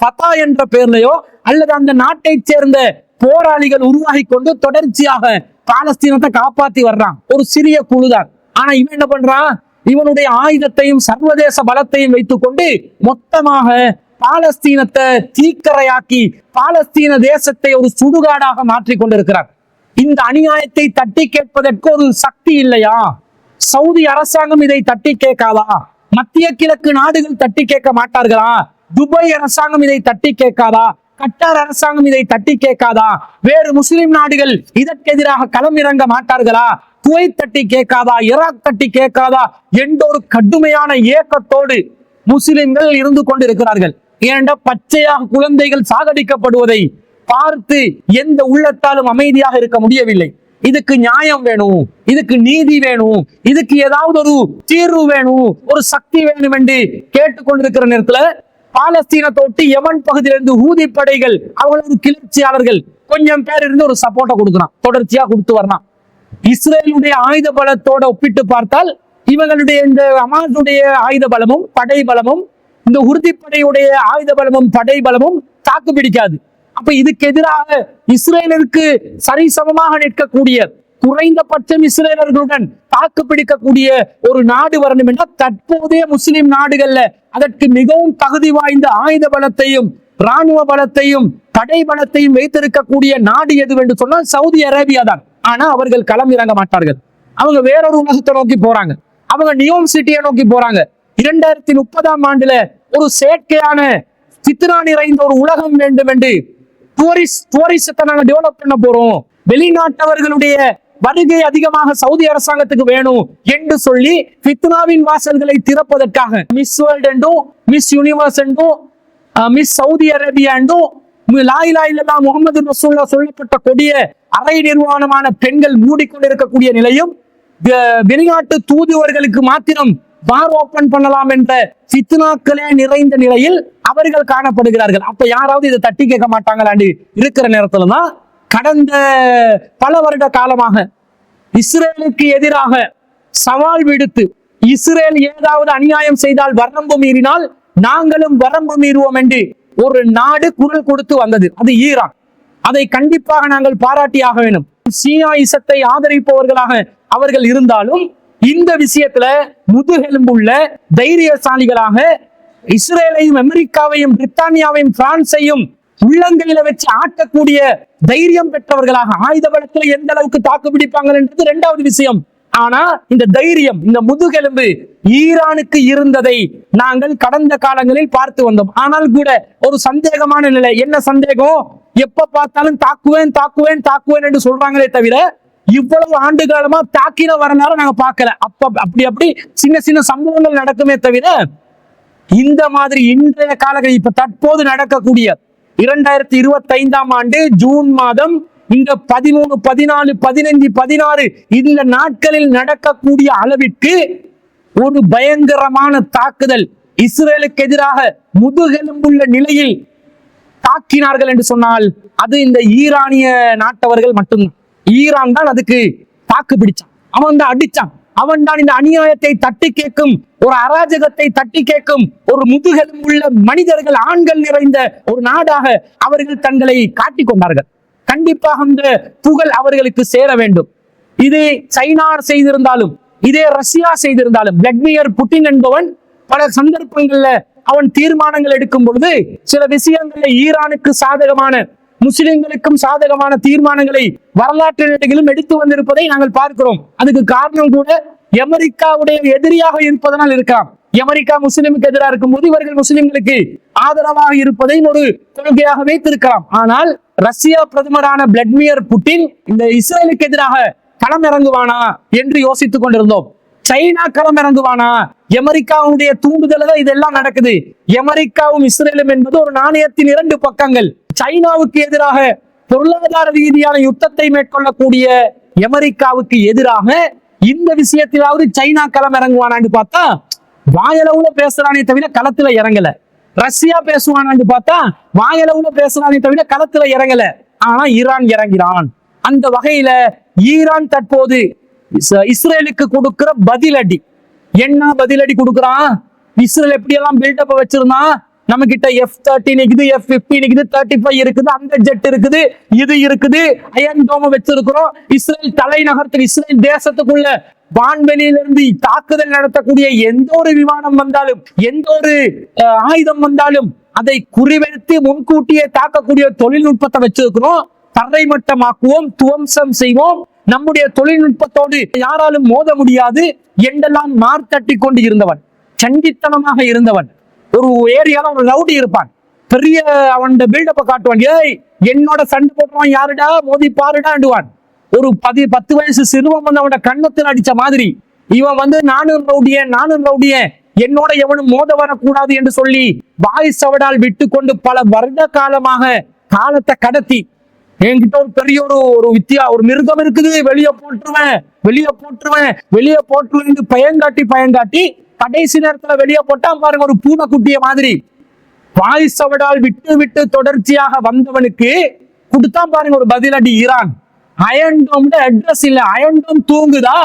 ஃபத்தா என்ற பெயர்லையோ அல்லது அந்த நாட்டை சேர்ந்த போராளிகள் உருவாகி கொண்டு தொடர்ச்சியாக பாலஸ்தீனத்தை காப்பாத்தி வர்றான். ஒரு சிறிய குழுதான். ஆனா இவன் என்ன பண்றான்? இவனுடைய ஆயுதத்தையும் சர்வதேச பலத்தையும் வைத்துக் கொண்டு மொத்தமாக பாலஸ்தீனத்தை தீக்கரையாக்கி பாலஸ்தீன தேசத்தை ஒரு சுடுகாடாக மாற்றிக் கொண்டிருக்கிறார். இந்த அநியாயத்தை தட்டி கேட்பதற்கு ஒரு சக்தி இல்லையா? சவுதி அரசாங்கம் இதை தட்டி கேட்காதா? மத்திய கிழக்கு நாடுகள் தட்டி கேட்க மாட்டார்களா? துபாய் அரசாங்கம் இதை தட்டி கேட்காதா? கட்டார் அரசாங்கம் இதை தட்டி கேட்காதா? வேறு முஸ்லிம் நாடுகள் இதற்கு எதிராக களம் இறங்க மாட்டார்களா? குவைத் தட்டி கேட்காதா? ஈராக் தட்டி கேட்காதா என்ற ஒரு கடுமையான ஏக்கத்தோடு முஸ்லிம்கள் இருந்து கொண்டிருக்கிறார்கள். ஏனென்றால் பச்சையாக குழந்தைகள் சாகடிக்கப்படுவதை பார்த்து எந்த உள்ளத்தாலும் அமைதியாக இருக்க முடியவில்லை. இதுக்கு நியாயம் வேணும், இதுக்கு நீதி வேணும், இதுக்கு ஏதாவது ஒரு தீர்வு வேணும், ஒரு சக்தி வேணும் என்று கேட்டுக்கொண்டிருக்கிற நேரத்துல பாலஸ்தீன தொட்டு யமன் பகுதியிலிருந்து ஊதி படைகள் அவங்களோட கிளர்ச்சியாளர்கள் கொஞ்சம் பேர் இருந்து ஒரு சப்போர்ட்டை கொடுக்குறான், தொடர்ச்சியா கொடுத்து வரலாம். இஸ்ரேலுடைய ஆயுத பலத்தோட ஒப்பிட்டு பார்த்தால் இவங்களுடைய இந்த ஹமாஸுடைய ஆயுத பலமும் படை பலமும் இந்த உறுதிப்படையுடைய ஆயுத பலமும் படை பலமும் தாக்கு பிடிக்காது. அப்ப இதுக்கு எதிராக இஸ்ரேலருக்கு சரிசமமாக நிற்கக்கூடிய, குறைந்தபட்சம் இஸ்ரேலர்களுடன் தாக்கு பிடிக்கக்கூடிய ஒரு நாடு வரணும் என்றால் தற்போதைய முஸ்லிம் நாடுகள்ல அதற்கு மிகவும் தகுதி வாய்ந்த ஆயுத பலத்தையும் ராணுவ பலத்தையும் படை பலத்தையும் வைத்திருக்கக்கூடிய நாடு எதுவென்று சொன்னால் சவுதி அரேபியா தான். ஆனா அவர்கள் களம் இறங்க மாட்டார்கள். அவங்க வேறொரு உலகத்தை நோக்கி போறாங்க, அவங்க நியோம் சிட்டியை நோக்கி போறாங்க. 2030 ஆண்டுல ஒரு செயற்கையான சித்திரா நிறைந்த ஒரு உலகம் வேண்டும் என்று டூரிசத்தை நாங்க டெவலப் பண்ண போறோம், வெளிநாட்டவர்களுடைய வருகை அதிகமாக சவுதி அரசாங்கத்துக்கு வேணும் என்று சொல்லி ஃபித்னாவின் வாசல்களை திறப்பதற்காக மிஸ் வேர்ல்ட் என்றும் மிஸ் யூனிவர்ஸ் என்றும் மிஸ் சவுதி அரேபியா என்றும் லா இலாஹ இல்லல்லாஹ் முஹம்மது ரசூலுல்லாஹ் சொல்லப்பட்ட கொடிய அரை நிர்வாணமான பெண்கள் மூடிக்கொண்டிருக்கக்கூடிய நிலையும் வெளிநாட்டு தூதுவர்களுக்கு மாத்திரம் பார் ஓபன் பண்ணலாம் என்ற ஃபித்னாக்களே நிறைந்த நிலையில் அவர்கள் காணப்படுகிறார்கள். அப்ப யாராவது இதை தட்டி கேட்க மாட்டாங்களாண்டு இருக்கிற நேரத்துலதான் கடந்த பல வருட காலமாக இஸ்ரேலுக்கு எதிராக சவால் விடுத்து இஸ்ரேல் ஏதாவது அநியாயம் செய்தால் வரம்பு மீறினால் நாங்களும் வரம்பு மீறுவோம் என்று ஒரு நாடு குரல் கொடுத்து வந்தது, அது ஈரான். அதை கண்டிப்பாக நாங்கள் பாராட்டியாக வேண்டும். சியாயிசத்தை ஆதரிப்பவர்களாக அவர்கள் இருந்தாலும் இந்த விஷயத்துல முதுகெலும்புள்ள தைரியசாலிகளாக இஸ்ரேலையும் அமெரிக்காவையும் பிரித்தானியாவையும் பிரான்சையும் உள்ளங்கையில வச்சு ஆட்டக்கூடிய தைரியம் பெற்றவர்களாக ஆயுத பலத்துல எந்த அளவுக்கு தாக்கு பிடிப்பாங்க என்றது இரண்டாவது விஷயம். ஆனா இந்த தைரியம், இந்த முதுகெலும்பு ஈரானுக்கு இருந்ததை நாங்கள் கடந்த காலங்களில் பார்த்து வந்தோம். ஆனால் கூட ஒரு சந்தேகமான நிலை. என்ன சந்தேகம்? எப்ப பார்த்தாலும் தாக்குவேன் தாக்குவேன் தாக்குவேன் என்று சொல்றாங்களே தவிர இவ்வளவு ஆண்டு காலமா தாக்கின வரலாறு நாங்க பார்க்கல. அப்படி சின்ன சின்ன சம்பவங்கள் நடக்குமே தவிர இந்த மாதிரி இன்றைய காலங்களில் இப்ப தற்போது நடக்கக்கூடிய 2025 ஆண்டு ஜூன் மாதம் இந்த 13, 14, 15, 16 இந்த நாட்களில் நடக்கக்கூடிய அளவிற்கு ஒரு பயங்கரமான தாக்குதல் இஸ்ரேலுக்கு எதிராக முதுகெலும்புள்ள நிலையில் தாக்கினார்கள் என்று சொன்னால் அது இந்த ஈரானிய நாட்டவர்கள் மட்டும்தான். ஈரான் தான் அதுக்கு தாக்கு பிடிச்சான், அவன் தான் அடிச்சான், அவன் தான் இந்த அநியாயத்தை தட்டி கேட்கும், ஒரு அராஜகத்தை தட்டி கேட்கும் ஒரு முதுகெலும்புள்ள மனிதர்கள், ஆண்கள் நிறைந்த ஒரு நாடாக அவர்கள் தங்களை காட்டிக் கொண்டார்கள். கண்டிப்பாக அந்த புகழ் அவர்களுக்கு சேர வேண்டும். இது சைனா செய்திருந்தாலும், இதே ரஷ்யா செய்திருந்தாலும், விளாடிமிர் புட்டின் என்பவன் பல சந்தர்ப்பங்கள்ல அவன் தீர்மானங்கள் எடுக்கும் பொழுது சில விஷயங்கள்ல ஈரானுக்கு சாதகமான, முஸ்லிம்களுக்கும் சாதகமான தீர்மானங்களை வரலாற்றிலும் எடுத்து வந்திருப்பதை நாங்கள் பார்க்கிறோம். அதுக்கு காரணம் கூட அமெரிக்காவுடைய எதிரியாக இருப்பதனால் இருக்கலாம். அமெரிக்கா முஸ்லிமுக்கு எதிராக இருக்கும்போது இவர்கள் முஸ்லிம்களுக்கு ஆதரவாக இருப்பதை ஒரு கொள்கையாக வைத்திருக்கலாம். ஆனால் ரஷ்யா பிரதமரான விளாடிமிர் புட்டின் இந்த இஸ்ரேலுக்கு எதிராக களம் இறங்குவானா என்று யோசித்துக் கொண்டிருந்தோம். சைனா களம் இறங்குவானா? அமெரிக்காவுடைய தூண்டுதல தான் இதெல்லாம் நடக்குது. அமெரிக்காவும் இஸ்ரேலும் என்பது ஒரு நாணயத்தின் 2 பக்கங்கள். சைனாவுக்கு எதிராக பொருளாதார ரீதியான யுத்தத்தை மேற்கொள்ளக்கூடிய அமெரிக்காவுக்கு எதிராக இந்த விஷயத்திலாவது சைனா களம் இறங்குவானான்னு பார்த்தா வாயளவுல பேசுறானே தவிர களத்துல இறங்கல. ரஷ்யா பேசுவானான்னு பார்த்தா வாயளவுல பேசுறானே தவிர களத்துல இறங்கல. ஆனா ஈரான் இறங்கிறான். அந்த வகையில ஈரான் தற்போது இஸ்ரேலுக்கு கொடுக்கிற பதிலடி என்ன பதிலடி கொடுக்குறான்? இஸ்ரேல் எப்படி எல்லாம் பில்டப் வச்சிருந்தான், நம்ம கிட்ட F-13 இருக்குது, F-15 இருக்குது, 35 இருக்குது, அந்த ஜெட் இருக்குது, இது இருக்குது, அயன் டோம் வச்சிருக்கிறோம். இஸ்ரேல் தலைநகரத்தில் இஸ்ரேல் தேசத்துக்குள்ள வான்வெளியிலிருந்து தாக்குதல் நடத்தக்கூடிய எந்த ஒரு விமானம் வந்தாலும், எந்த ஒரு ஆயுதம் வந்தாலும் அதை குறிவைத்து முன்கூட்டியே தாக்கக்கூடிய தொழில்நுட்பத்தை வச்சிருக்கிறோம். தரைமட்டமாக்குவோம், துவம்சம் செய்வோம், நம்முடைய தொழில்நுட்பத்தோடு யாராலும் மோத முடியாது என்றெல்லாம் மார்த்தட்டி கொண்டு இருந்தவன், சண்டித்தனமாக இருந்தவன். ஒரு ஏரியால ஒரு ரவுடி இருப்பான், பெரிய அவன் பில்டப்பை காட்டுவான். ஏய், என்னோட சண்டை போட்டுவான் யாருடா, மோதி பாருடாண்டுவான். ஒரு 10 வயசு சிறுவன் வந்து அவனோட கண்ணத்தில் அடிச்ச மாதிரி இவன் வந்து நானும் ரவுடியன், என்னோட எவனும் மோத வரக்கூடாது என்று சொல்லி வாய் சவடால் விட்டு கொண்டு பல வருட காலமாக காலத்தை கடத்தி, என்கிட்ட ஒரு பெரிய ஒரு மிருகம் இருக்குது, வெளியே போட்டுருவேன் பயங்காட்டி கடைசி நேரத்துல வெளியே போட்டா பாருங்க, ஒரு பூனைக்குட்டிய மாதிரி வாய் சவடால் விட்டு தொடர்ச்சியாக வந்தவனுக்கு கொடுத்தான் பாருங்க ஒரு பதிலடி. ஈரான் அயன்டோம் அட்ரஸ் இல்ல, அயன்டோம் தூங்குதா?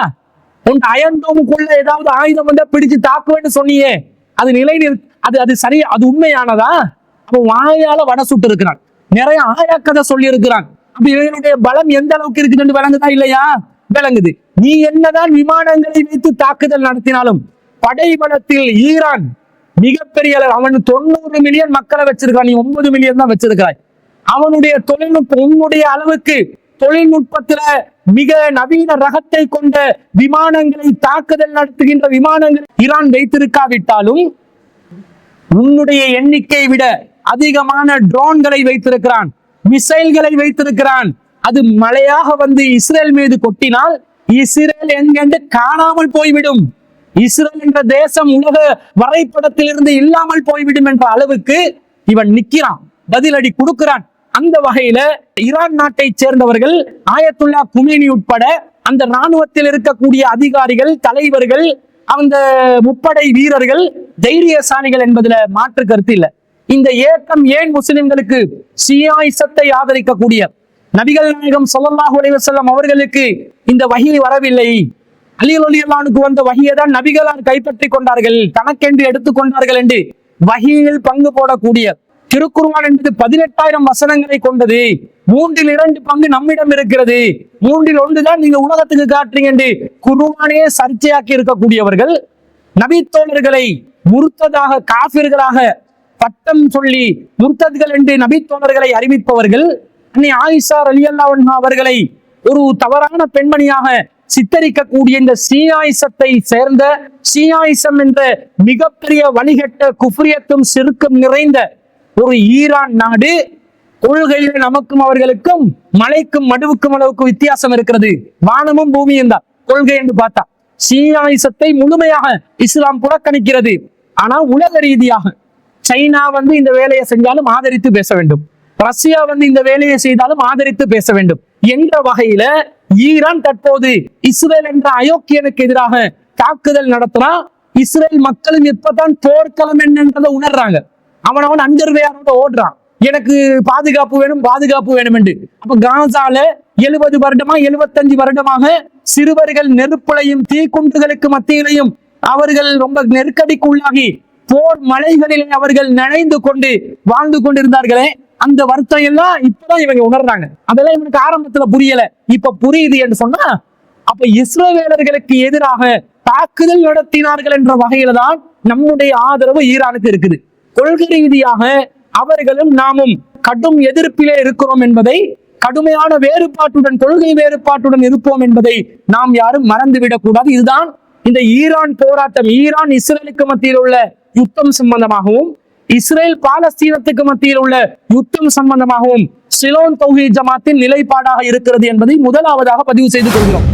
உன் அயன்டோமுக்குள்ள ஏதாவது ஆயுதம் வந்து பிடிச்சு தாக்குவேன்னு சொன்னியே, அது அது சரி, அது உண்மையானதா? அப்ப வாயால வட சுட்டு இருக்கிறான், நிறைய ஆயாக்கதை சொல்லி இருக்கிறான். அப்ப இவனுடைய பலம் எந்த அளவுக்கு இருக்குன்னு விளங்குதா இல்லையா? விளங்குது. நீ என்னதான் விமானங்களை வைத்து தாக்குதல் நடத்தினாலும் படை பலத்தில் ஈரான் மிகப்பெரிய, அவன் 90 மில்லியன் மக்களை வச்சிருக்கான், நீ 9 மில்லியன் தான் வச்சிருக்கிறாய். அவனுடைய தொழில்நுட்பம் உன்னுடைய அளவுக்கு தொழில்நுட்பத்துல மிக நவீன ரகத்தை கொண்ட விமானங்களை, தாக்குதல் நடத்துகின்ற விமானங்கள் ஈரான் வைத்திருக்காவிட்டாலும் உன்னுடைய எண்ணிக்கை விட அதிகமான ட்ரோன்களை வைத்திருக்கிறான், மிசைல்களை வைத்திருக்கிறான். அது மழையாக வந்து இஸ்ரேல் மீது கொட்டினால் இஸ்ரேல் எங்கென்று காணாமல் போய்விடும், இஸ்ரேல் என்ற தேசம் உலக வரைபடத்தில் இருந்து இல்லாமல் போய்விடும் என்ற அளவுக்கு இவன் நிக்கிறான், பதிலடி கொடுக்கிறான். அந்த வகையில ஈரான் நாட்டை சேர்ந்தவர்கள், ஆயத்துல்லா குமேனி உட்பட அந்த ராணுவத்தில் இருக்கக்கூடிய அதிகாரிகள், தலைவர்கள், அந்த முப்படை வீரர்கள் தைரியசாலிகள் என்பதுல மாற்று கருத்து இல்லை. இந்த ஏக்கம் ஏன் முஸ்லிம்களுக்கு ஷியாயிசத்தை ஆதரிக்கக்கூடிய நபிகள் நாயகம் ஸல்லல்லாஹு அலைஹி வஸல்லம் அவர்களுக்கு இந்த வஹி வரவில்லை? அலி ரலியல்லாஹு அன்ஹு வந்த வஹியை தான் நபிகளார் கைப்பற்றி கொண்டார்கள், தனக்கென்று எடுத்துக்கொண்டார்கள் என்று வஹியில் பங்கு போடக்கூடிய திருக்குர்ஆன் என்பது 18,000 வசனங்களை கொண்டது. 3/2 பங்கு நம்மிடம் இருக்கிறது, 1/3 தான் நீங்க உலகத்துக்கு காட்டுறீங்க என்று குர்ஆனே சர்ச்சையாக்கி இருக்கக்கூடியவர்கள், நபித்தோழர்களை முர்த்ததாக, காஃபிர்களாக பட்டம் சொல்லி முர்த்தத்கள் என்று நபித்தோழர்களை அறிவிப்பவர்கள், அன்னை ஆயிஷா ரலியல்லாஹு அன்ஹா அவர்களை ஒரு தவறான பெண்மணியாக சித்தரிக்கக்கூடிய இந்த ஷியாயிசத்தை சேர்ந்த, ஷியாயிசம் என்ற மிகப்பெரிய வழிகட்ட குஃப்ரியத்தும் சிறுக்கும் நிறைந்த ஒரு ஈரான் நாடு, கொள்கையில் நமக்கும் அவர்களுக்கும் மலைக்கும் மடுவுக்கும் அளவுக்கு வித்தியாசம் இருக்கிறது. வானமும் பூமியும் தான் கொள்கை என்று பார்த்தா. ஷியாயிசத்தை முழுமையாக இஸ்லாம் புறக்கணிக்கிறது. ஆனா உலக ரீதியாக சைனா வந்து இந்த வேலையை செஞ்சாலும் ஆதரித்து பேச வேண்டும், ரஷ்யா வந்து இந்த வேலையை செய்தாலும் ஆதரித்து பேச வேண்டும் என்ற வகையில ஈரான் தற்போது இஸ்ரேல் என்ற அயோக்கியனுக்கு எதிராக தாக்குதல் நடத்தினா இஸ்ரேல் மக்களும் இப்பதான் போர்க்களம் என்னன்றதை உணர்றாங்க. அவன் அண்டர்வேரோட ஓடுறான், எனக்கு பாதுகாப்பு வேணும் என்று. அப்ப காசால 70 வருடமா 75 வருடமாக சிறுவர்கள் நெருப்புலையும் தீக்குண்டுகளுக்கு மத்தியிலையும் அவர்கள் ரொம்ப நெருக்கடிக்கு உள்ளாகி போர் மலைகளில் அவர்கள் நனைந்து கொண்டு வாழ்ந்து கொண்டிருந்தார்களே, அந்த வருத்தம் எல்லாம் இப்பதான் இவங்க உணர்றாங்க. அதெல்லாம் இவனுக்கு ஆரம்பத்துல புரியல, இப்ப புரியுது என்று சொன்னா, அப்ப இஸ்ரவேலர்களுக்கு எதிராக தாக்குதல் நடத்தினார்கள் என்ற வகையில தான் நம்முடைய ஆதரவு ஈரானுக்கு இருக்குது. கொள்கை ரீதியாக அவர்களும் நாமும் கடும் எதிர்ப்பிலே இருக்கிறோம் என்பதை, கடுமையான வேறுபாட்டுடன், கொள்கை வேறுபாட்டுடன் இருப்போம் என்பதை நாம் யாரும் மறந்துவிடக் கூடாது. இதுதான் இந்த ஈரான் போராட்டம், ஈரான் இஸ்ரேலுக்கு மத்தியில் உள்ள யுத்தம் சம்பந்தமாகவும், இஸ்ரேல் பாலஸ்தீனத்துக்கு மத்தியில் உள்ள யுத்தம் சம்பந்தமாகவும் சிலோன் தௌஹீத் ஜமாத்தின் நிலைப்பாடாக இருக்கிறது என்பதை முதலாவதாக பதிவு செய்து கொள்கிறோம்.